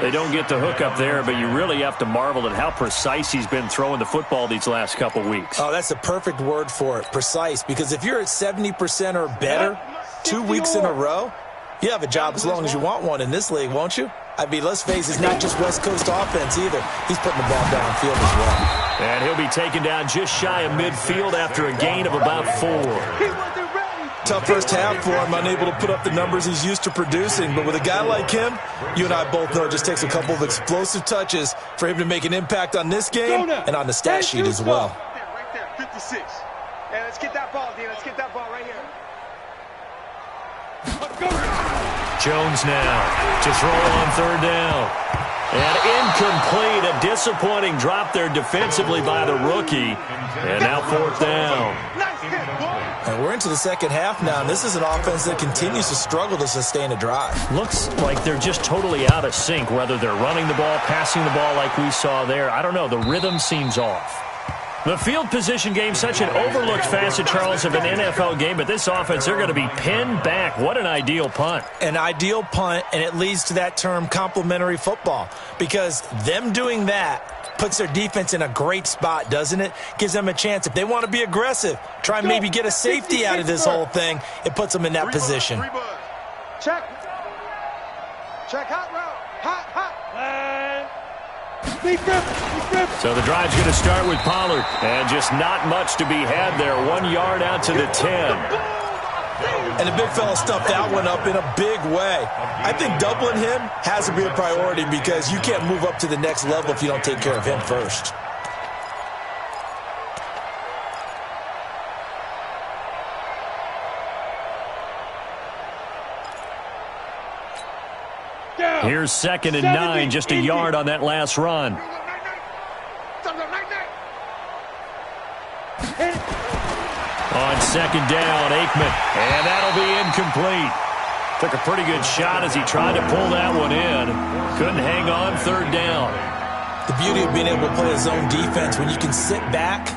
They don't get the hook up there, but you really have to marvel at how precise he's been throwing the football these last couple weeks. Oh, that's the perfect word for it, precise. Because if you're at 70% or better 2 weeks in a row, you have a job as long as you want one in this league, won't you? I mean, let's face it, it's not just West Coast offense either. He's putting the ball downfield as well. And he'll be taken down just shy of midfield after a gain of about 4. Tough first half for him, unable to put up the numbers he's used to producing. But with a guy like him, you and I both know it just takes a couple of explosive touches for him to make an impact on this game and on the stat sheet as well. Right there, 56. Hey, let's get that ball, Dean. Let's get that ball right here. Jones now to throw on 3rd down. And incomplete. A disappointing drop there defensively by the rookie. And now 4th down. And we're into the 2nd half now, and this is an offense that continues to struggle to sustain a drive. Looks like they're just totally out of sync, whether they're running the ball, passing the ball like we saw there. I don't know. The rhythm seems off. The field position game, such an overlooked facet, Charles, of an NFL game, but this offense, they're going to be pinned back. What an ideal punt. An ideal punt, and it leads to that term complementary football, because them doing that puts their defense in a great spot, doesn't it? Gives them a chance. If they want to be aggressive, try and maybe get a safety out of this whole thing, it puts them in that position. Check. Check, hot route. Hot. So the drive's going to start with Pollard. And just not much to be had there. 1 yard out to the 10. And the big fella stuffed that one up in a big way. I think doubling him has to be a priority because you can't move up to the next level if you don't take care of him first. Here's 2nd and 9, just a yard on that last run. On 2nd down, Aikman, and that'll be incomplete. Took a pretty good shot as he tried to pull that one in. Couldn't hang on 3rd down. The beauty of being able to play a zone defense, when you can sit back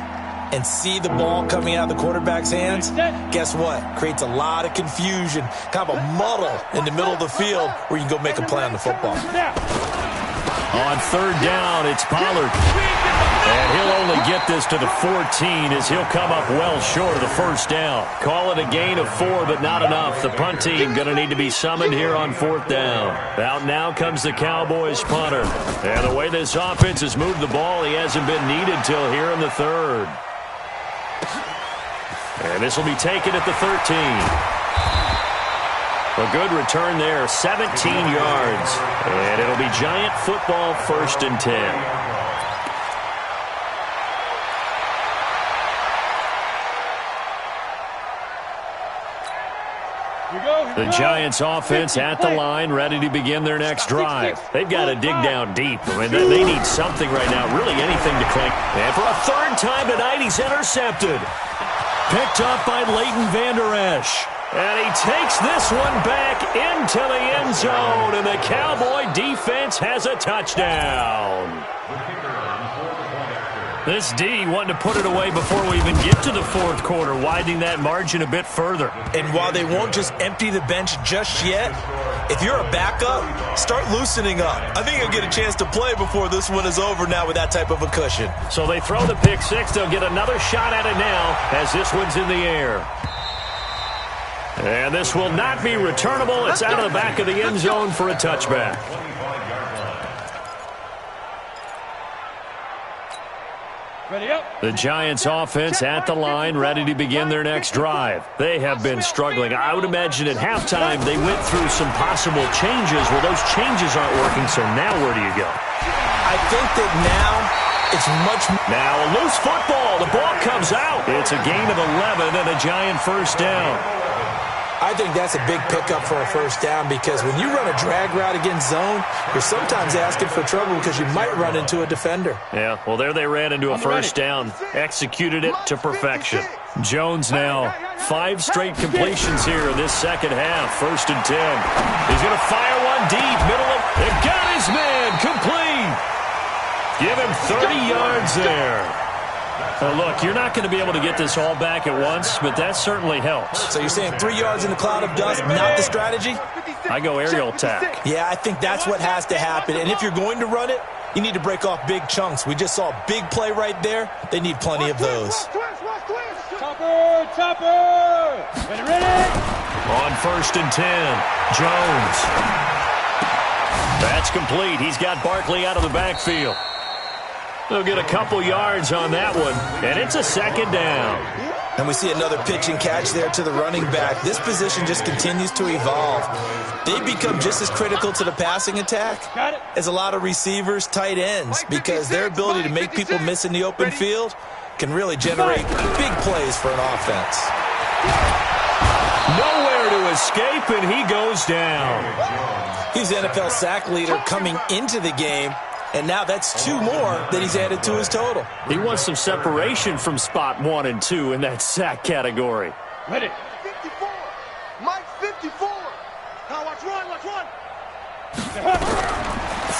and see the ball coming out of the quarterback's hands, guess what? Creates a lot of confusion, kind of a muddle in the middle of the field where you can go make a play on the football. On 3rd down, it's Pollard. And he'll only get this to the 14 as he'll come up well short of the 1st down. Call it a gain of 4, but not enough. The punt team going to need to be summoned here on 4th down. Out now comes the Cowboys punter. And the way this offense has moved the ball, he hasn't been needed till here in the 3rd. And this will be taken at the 13. A good return there, 17 yards. And it'll be Giant football, 1st and 10. The Giants offense at the line, ready to begin their next drive. They've got to dig down deep. I mean, they need something right now, really anything to cling. And for a 3rd time tonight, he's intercepted. Picked up by Leighton Vander Esch. And he takes this one back into the end zone, and the Cowboy defense has a touchdown. This D wanting to put it away before we even get to the fourth quarter, widening that margin a bit further. And while they won't just empty the bench just yet, if you're a backup, start loosening up. I think you'll get a chance to play before this one is over now with that type of a cushion. So they throw the pick six. They'll get another shot at it now as this one's in the air. And this will not be returnable. It's out of the back of the end zone for a touchback. The Giants offense at the line, ready to begin their next drive. They have been struggling. I would imagine at halftime they went through some possible changes. Well, those changes aren't working, so now where do you go? I think that now it's much... Now a loose football. The ball comes out. It's a gain of 11 and a Giant first down. I think that's a big pickup for a first down because when you run a drag route against zone, you're sometimes asking for trouble because you might run into a defender. Yeah, well, there they ran into a first down. Executed it to perfection. Jones now 5 straight completions here in this second half. 1st and 10. He's going to fire one deep. Middle of... They got his man. Complete. Give him 30 yards there. Look, you're not going to be able to get this all back at once, but that certainly helps. So you're saying 3 yards in a cloud of dust, not the strategy? I go aerial attack. Yeah, I think that's what has to happen. And if you're going to run it, you need to break off big chunks. We just saw a big play right there. They need plenty of those. Topper! Ready? On 1st and 10, Jones. That's complete. He's got Barkley out of the backfield. They'll get a couple yards on that one, and it's a second down. And we see another pitch and catch there to the running back. This position just continues to evolve. They become just as critical to the passing attack as a lot of receivers, tight ends, because their ability to make people miss in the open field can really generate big plays for an offense. Nowhere to escape, and he goes down. He's the NFL sack leader coming into the game. And now that's 2 more that he's added to his total. He wants some separation from spot 1 and 2 in that sack category. Ready. 54. Mike 54. Now watch run.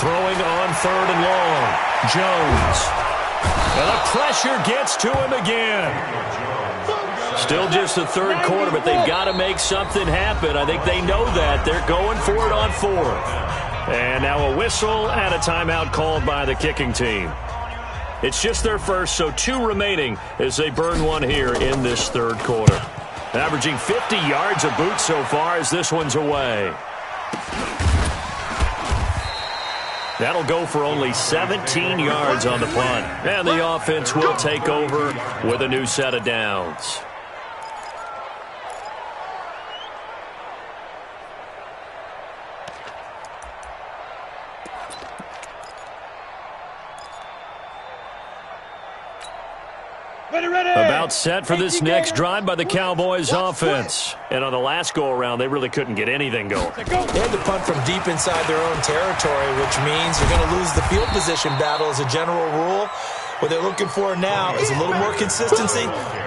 Throwing on 3rd and long. Jones. And the pressure gets to him again. Still just the 3rd quarter, but they've got to make something happen. I think they know that. They're going for it on 4th. And now a whistle and a timeout called by the kicking team. It's just their first, so 2 remaining as they burn one here in this 3rd quarter. Averaging 50 yards a boot so far as this one's away. That'll go for only 17 yards on the punt. And the offense will take over with a new set of downs. About set for this next drive by the Cowboys offense. And on the last go-around, they really couldn't get anything going. They had to punt from deep inside their own territory, which means you're going to lose the field position battle as a general rule. What they're looking for now is a little more consistency,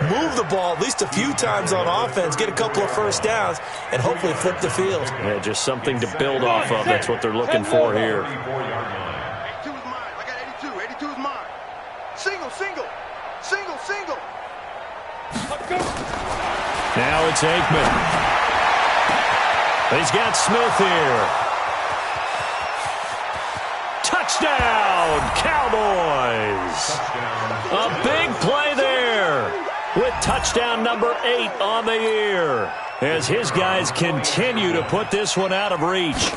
move the ball at least a few times on offense, get a couple of first downs, and hopefully flip the field. Yeah, just something to build off of. That's what they're looking for here. 82 is mine. I got 82. 82 is mine. Single. Now it's Aikman. He's got Smith here. Touchdown, Cowboys. A big play there with touchdown number 8 on the year as his guys continue to put this one out of reach.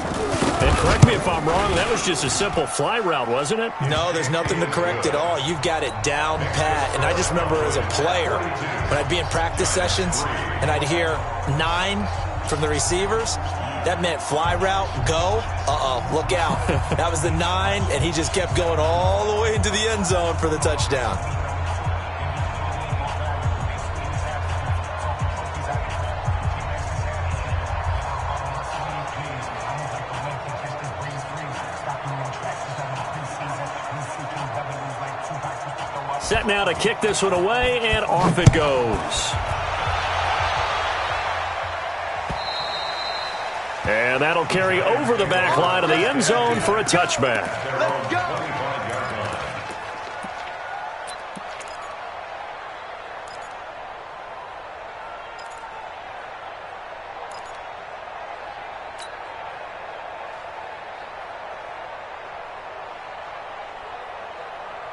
And correct me if I'm wrong, that was just a simple fly route, wasn't it? No, there's nothing to correct at all. You've got it down pat. And I just remember as a player, when I'd be in practice sessions and I'd hear 9 from the receivers, that meant fly route, go, look out. That was the 9, and he just kept going all the way into the end zone for the touchdown. Set now to kick this one away, and off it goes. And that'll carry over the back line of the end zone for a touchback. Let's go.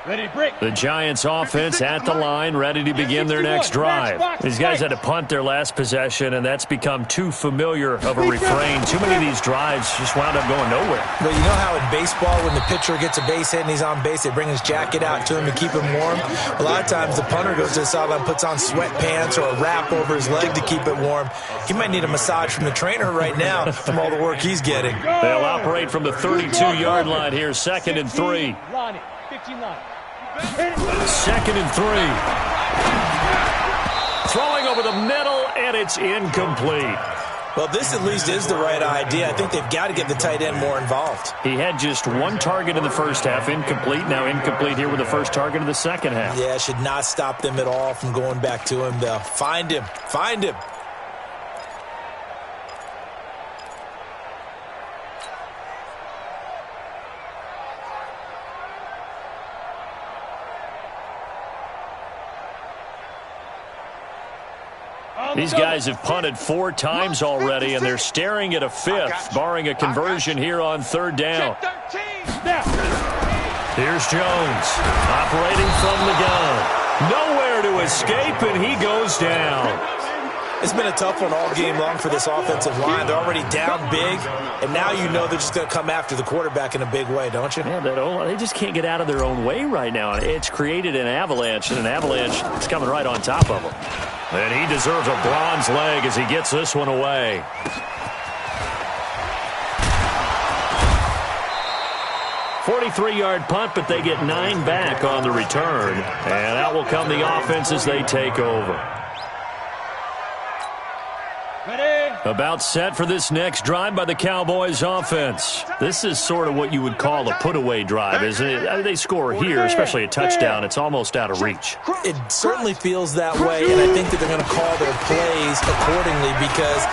Ready to break. The Giants offense at the line, ready to begin their next drive. These guys had to punt their last possession, and that's become too familiar of a refrain. Too many of these drives just wound up going nowhere. Well, you know how in baseball, when the pitcher gets a base hit and he's on base, they bring his jacket out to him to keep him warm? A lot of times the punter goes to the sideline, puts on sweatpants or a wrap over his leg to keep it warm. He might need a massage from the trainer right now from all the work he's getting. They'll operate from the 32-yard line here, 2nd and 3. 15 line. 2nd and 3. Throwing over the middle, and it's incomplete. Well, this at least is the right idea. I think they've got to get the tight end more involved. He had just one target in the first half, incomplete. Now incomplete here with the first target of the second half. Yeah, it should not stop them at all from going back to him, though. Find him. Find him. These guys have punted 4 times already, and they're staring at a 5th, barring a conversion here on 3rd down. Here's Jones, operating from the gun. Nowhere to escape, and he goes down. It's been a tough one all game long for this offensive line. They're already down big, and now you know they're just going to come after the quarterback in a big way, don't you? Yeah, they just can't get out of their own way right now. It's created an avalanche, and an avalanche is coming right on top of them. And he deserves a bronze leg as he gets this one away. "43-yard punt, but they get 9 back on the return. And out will come the offense as they take over. About set for this next drive by the Cowboys offense. This is sort of what you would call a put-away drive, isn't it? I mean, they score here, especially a touchdown. It's almost out of reach. It certainly feels that way, and I think that they're going to call their plays accordingly because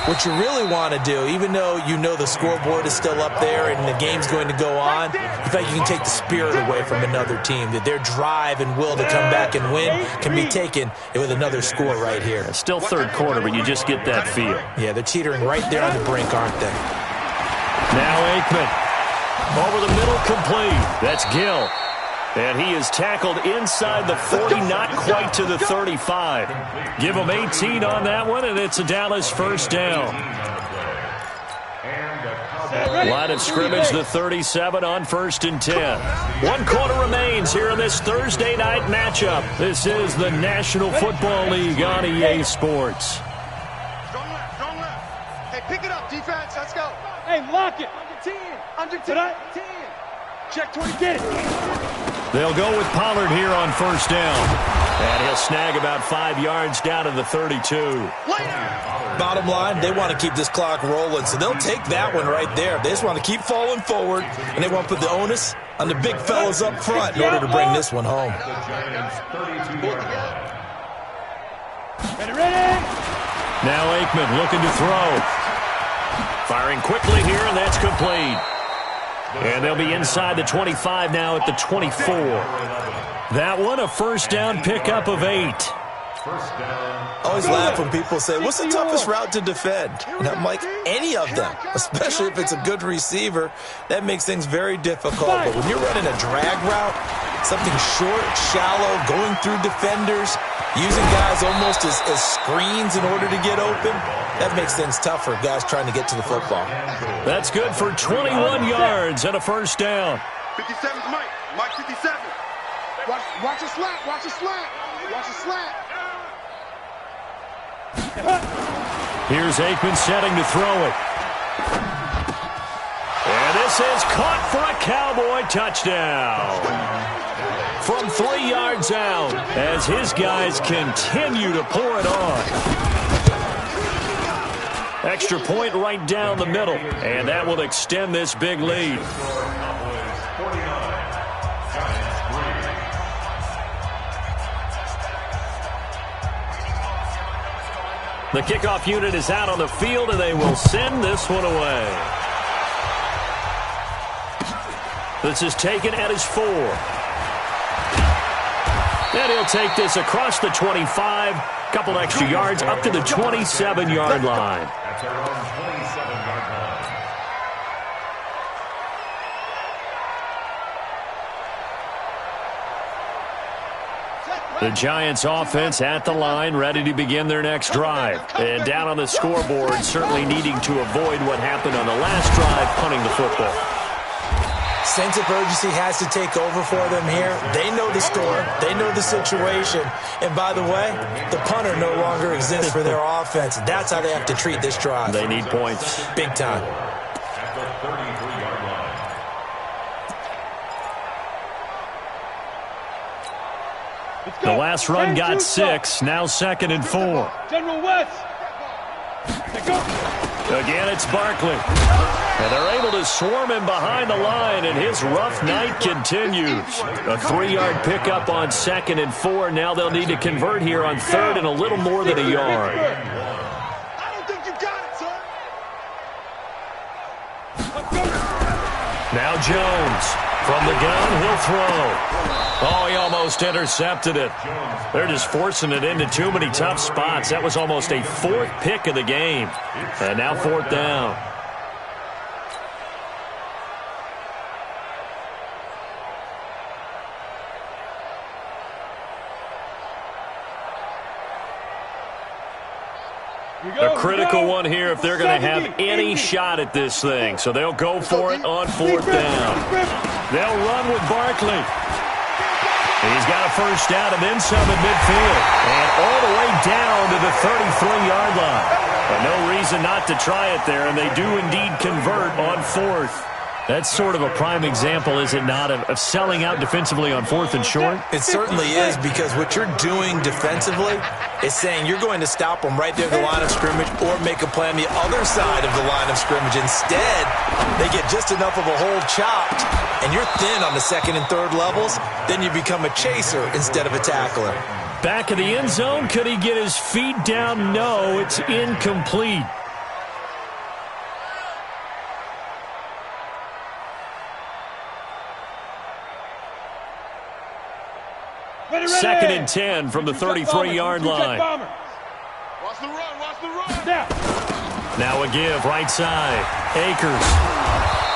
what you really want to do, even though you know the scoreboard is still up there and the game's going to go on, in fact, you can take the spirit away from another team, that their drive and will to come back and win can be taken with another score right here. It's still 3rd quarter, but you just get that feel. Yeah, they're teetering right there on the brink, aren't they? Now Aikman. Over the middle, complete. That's Gill. And he is tackled inside the 40, not quite to the 35. Give him 18 on that one, and it's a Dallas 1st down. Line of scrimmage, the 37 on 1st and 10. 1 quarter remains here in this Thursday night matchup. This is the National Football League on EA Sports. Strong left. Hey, pick it up, defense. Let's go. Hey, lock it. Under 10. Check 20, get it. They'll go with Pollard here on 1st down. And he'll snag about 5 yards down to the 32. Bottom line, they want to keep this clock rolling, so they'll take that one right there. They just want to keep falling forward, and they want to put the onus on the big fellas up front in order to bring this one home. Ready. Now Aikman looking to throw. Firing quickly here, and that's complete. And they'll be inside the 25 now at the 24. That one, a 1st down pickup of 8. I always laugh when people say, what's the toughest route to defend? And I'm like, any of them, especially if it's a good receiver. That makes things very difficult. But when you're running a drag route, something short, shallow, going through defenders, using guys almost as screens in order to get open, that makes things tough for guys trying to get to the football. That's good for 21 yards and a 1st down. 57's Mike. Mike 57. Watch a slant. Watch a slant. Watch a slant. Here's Aikman setting to throw it. And this is caught for a Cowboy touchdown. From 3 yards out as his guys continue to pour it on. Extra point right down the middle, and that will extend this big lead. The kickoff unit is out on the field, and they will send this one away. This is taken at his 4. And he'll take this across the 25, couple extra yards up to the 27-yard line. That's our own 27-yard line. The Giants offense at the line, ready to begin their next drive. And down on the scoreboard, certainly needing to avoid what happened on the last drive, punting the football. Sense of urgency has to take over for them here. They know the score. They know the situation. And by the way, the punter no longer exists for their offense. That's how they have to treat this drive. They need points. Big time. At the 33-yard line. The last run got 6, now 2nd and 4. General West. Again, it's Barkley. And they're able to swarm him behind the line, and his rough night continues. A 3-yard pickup on 2nd and 4. Now they'll need to convert here on 3rd and a little more than a yard. I don't think you got it, sir. Now Jones. From the gun, he'll throw. Oh, he almost intercepted it. They're just forcing it into too many tough spots. That was almost a 4th pick of the game. And now 4th down. A critical one here if they're going to have any shot at this thing. So they'll go for it on 4th down. They'll run with Barkley. He's got a first down and then some at midfield. And all the way down to the 33-yard line. But no reason not to try it there, and they do indeed convert on 4th. That's sort of a prime example, is it not, of selling out defensively on 4th and short? It certainly is, because what you're doing defensively is saying you're going to stop them right there at the line of scrimmage or make a play on the other side of the line of scrimmage. Instead, they get just enough of a hole chopped, and you're thin on the 2nd and 3rd levels. Then you become a chaser instead of a tackler. Back of the end zone, could he get his feet down? No, it's incomplete. Second and 10 from the 33-yard line. Watch the run, watch the run. Now a give, right side. Akers.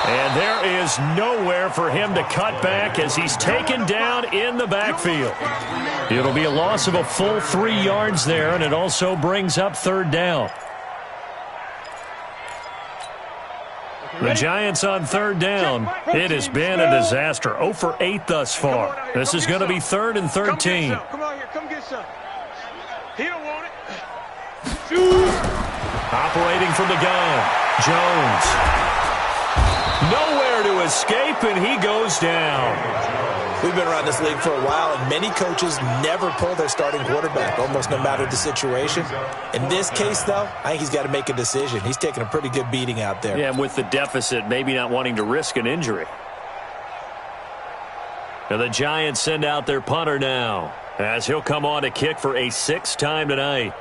And there is nowhere for him to cut back as he's taken down in the backfield. It'll be a loss of a full 3 yards there, and it also brings up 3rd down. The Giants on 3rd down. It has been a disaster. 0 for 8 thus far. This is going to be 3rd and 13. Come on here, come get some. He don't want it. Operating from the gun. Jones. Nowhere to escape, and he goes down. We've been around this league for a while, and many coaches never pull their starting quarterback, almost no matter the situation. In this case, though, I think he's got to make a decision. He's taking a pretty good beating out there. Yeah, and with the deficit, maybe not wanting to risk an injury. And the Giants send out their punter now, as he'll come on to kick for a 6th time tonight.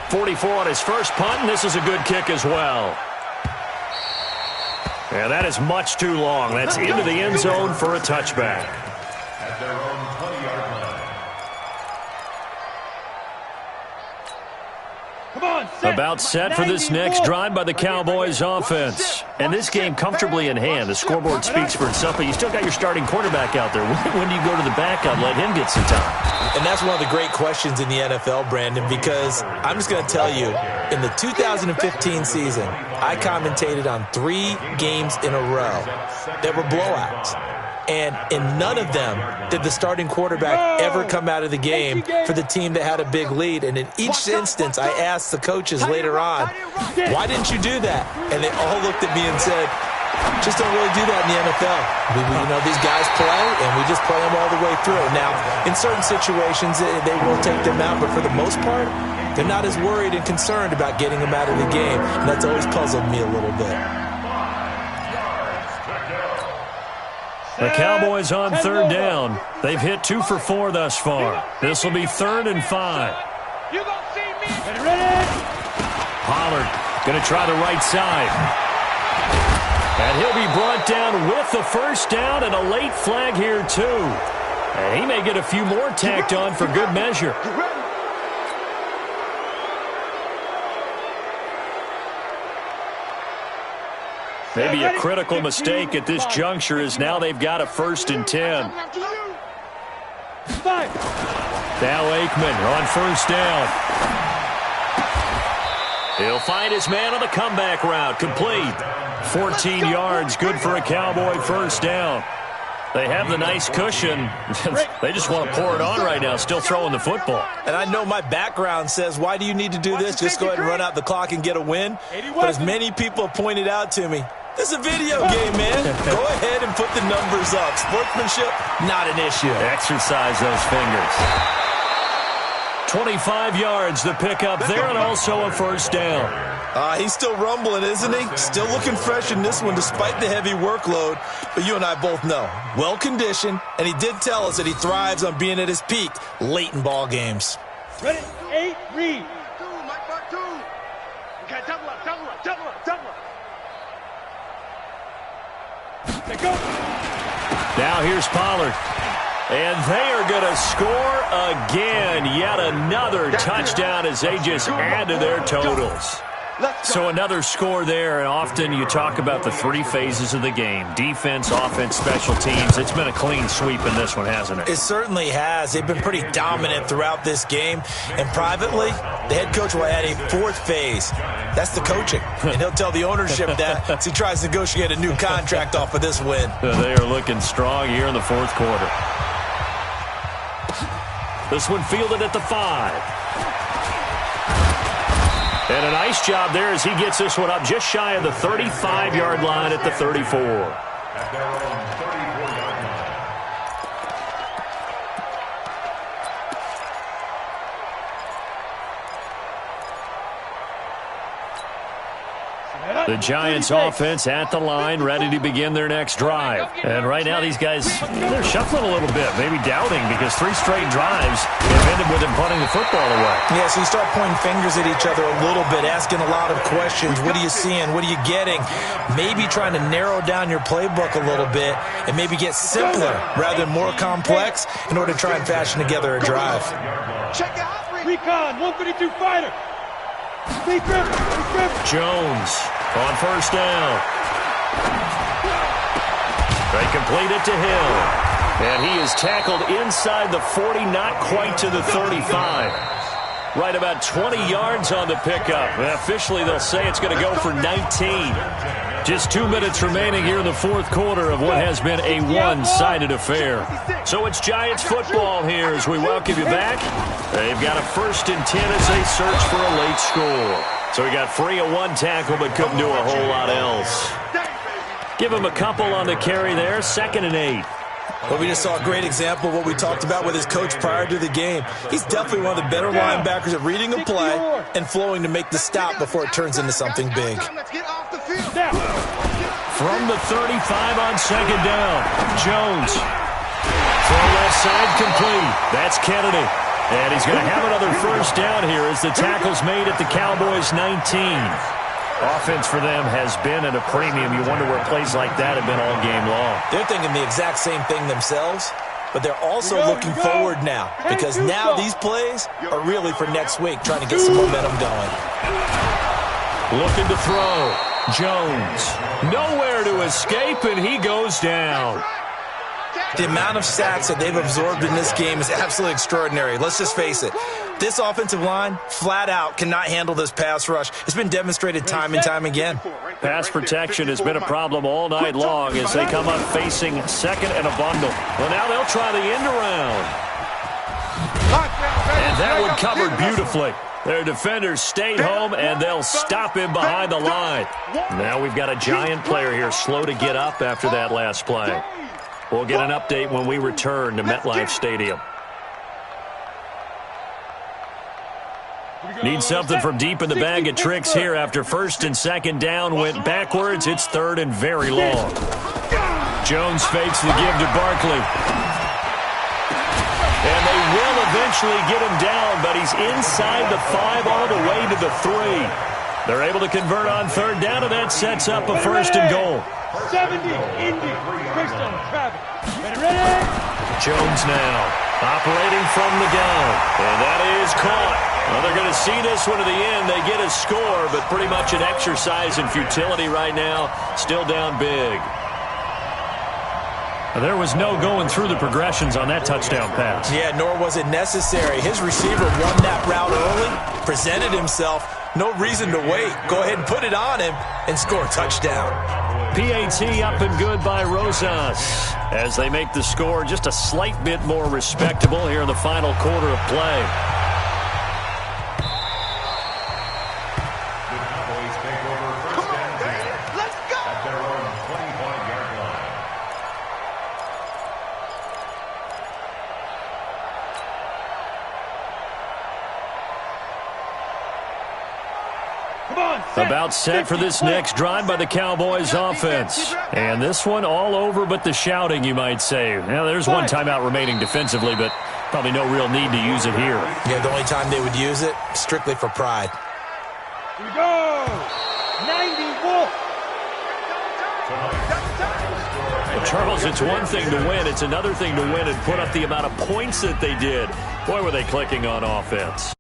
.44 on his first punt, and this is a good kick as well. And that is much too long. That's into the end zone for a touchback. At their own 20-yard line. About set for this next drive by the Cowboys offense. And this game comfortably in hand. The scoreboard speaks for itself, but you still got your starting quarterback out there. When do you go to the backup, let him get some time? And that's one of the great questions in the NFL, Brandon, because I'm just going to tell you, in the 2015 season, I commentated on 3 games in a row that were blowouts. And in none of them did the starting quarterback ever come out of the game for the team that had a big lead. And in each instance, I asked the coaches later on, why didn't you do that? And they all looked at me and said, just don't really do that in the NFL. You know, these guys play, and we just play them all the way through. Now, in certain situations, they will take them out, but for the most part, they're not as worried and concerned about getting them out of the game. And that's always puzzled me a little bit. The Cowboys on third down. They've hit 2 for 4 thus far. This will be 3rd and 5. You gonna see me? Ready? Pollard going to try the right side. And he'll be brought down with the first down and a late flag here too. And he may get a few more tacked on for good measure. Maybe a critical mistake at this juncture is now they've got a 1st and 10. Now Aikman on first down. He'll find his man on the comeback route. Complete. 14 yards. Good for a Cowboy first down. They have the nice cushion. They just want to pour it on right now, still throwing the football. And I know my background says, why do you need to do this? Just go ahead and run out the clock and get a win. But as many people have pointed out to me, this is a video game, man. Go ahead and put the numbers up. Sportsmanship, not an issue. Exercise those fingers. 25 yards the pickup there, and also a first down. He's still rumbling, isn't he? Still looking fresh in this one despite the heavy workload. But you and I both know, well-conditioned, and he did tell us that he thrives on being at his peak late in ball games. Ready? 8, read. Okay, double up. They go. Now here's Pollard. And they are going to score again. Yet another touchdown as they just add to their totals. So another score there, and often you talk about the 3 phases of the game. Defense, offense, special teams. It's been a clean sweep in this one, hasn't it? It certainly has. They've been pretty dominant throughout this game. And privately, the head coach will add a 4th phase. That's the coaching. And he'll tell the ownership that as he tries to negotiate a new contract off of this win. They are looking strong here in the 4th quarter. This one fielded at the 5. And a nice job there as he gets this one up just shy of the 35-yard line at the 34. At their own 34-yard line. The Giants offense at the line, ready to begin their next drive. And right now these guys, they're shuffling a little bit, maybe doubting, because 3 straight drives have ended with them punting the football away. Yeah, so you start pointing fingers at each other a little bit, asking a lot of questions. What are you seeing? What are you getting? Maybe trying to narrow down your playbook a little bit and maybe get simpler rather than more complex in order to try and fashion together a drive. Check out. Recon, 132 fighter. Jones on first down. They complete it to Hill. And he is tackled inside the 40, not quite to the 35. Right about 20 yards on the pickup. And officially, they'll say it's going to go for 19. Just 2 minutes remaining here in the 4th quarter of what has been a one-sided affair. So it's Giants football here as we welcome you back. They've got a 1st and 10 as they search for a late score. So we got free of 1 tackle, but couldn't do a whole lot else. Give him a couple on the carry there. 2nd and 8. Well, we just saw a great example of what we talked about with his coach prior to the game. He's definitely one of the better linebackers at reading a play and flowing to make the stop before it turns into something big. From the 35 on 2nd down, Jones. Throw left side complete. That's Kennedy. And he's going to have another first down here as the tackle's made at the Cowboys' 19. Offense for them has been at a premium. You wonder where plays like that have been all game long. They're thinking the exact same thing themselves, but they're also looking forward now because now these plays are really for next week, trying to get some momentum going. Looking to throw. Jones. Nowhere to escape, and he goes down. The amount of sacks that they've absorbed in this game is absolutely extraordinary. Let's just face it. This offensive line, flat out, cannot handle this pass rush. It's been demonstrated time and time again. Pass protection has been a problem all night long as they come up facing 2nd and a bundle. Well, now they'll try the end around. And that one covered beautifully. Their defenders stayed home, and they'll stop him behind the line. Now we've got a Giant player here slow to get up after that last play. We'll get an update when we return to MetLife Stadium. Need something from deep in the bag of tricks here after 1st and 2nd down went backwards. It's 3rd and very long. Jones fakes the give to Barkley. And they will eventually get him down, but he's inside the 5 all the way to the 3. They're able to convert on 3rd down, and that sets up a 1st and goal. 70, Indy, Crystal, Travis. Ready? Jones now operating from the gun, and that is caught. Well, they're going to see this one to the end. They get a score, but pretty much an exercise in futility right now. Still down big. There was no going through the progressions on that touchdown pass. Yeah, nor was it necessary. His receiver won that route early, presented himself. No reason to wait. Go ahead and put it on him and score a touchdown. PAT up and good by Rosas as they make the score just a slight bit more respectable here in the final quarter of play. The Cowboys take over 1st and 10. Let's go! At their own 25-yard line. About set for this next drive by the Cowboys offense. And this one all over but the shouting, you might say. Now, there's one timeout remaining defensively, but probably no real need to use it here. Yeah, the only time they would use it, strictly for pride. Here we go! 90 Wolf! Well, Charles, it's one thing to win. It's another thing to win and put up the amount of points that they did. Boy, were they clicking on offense.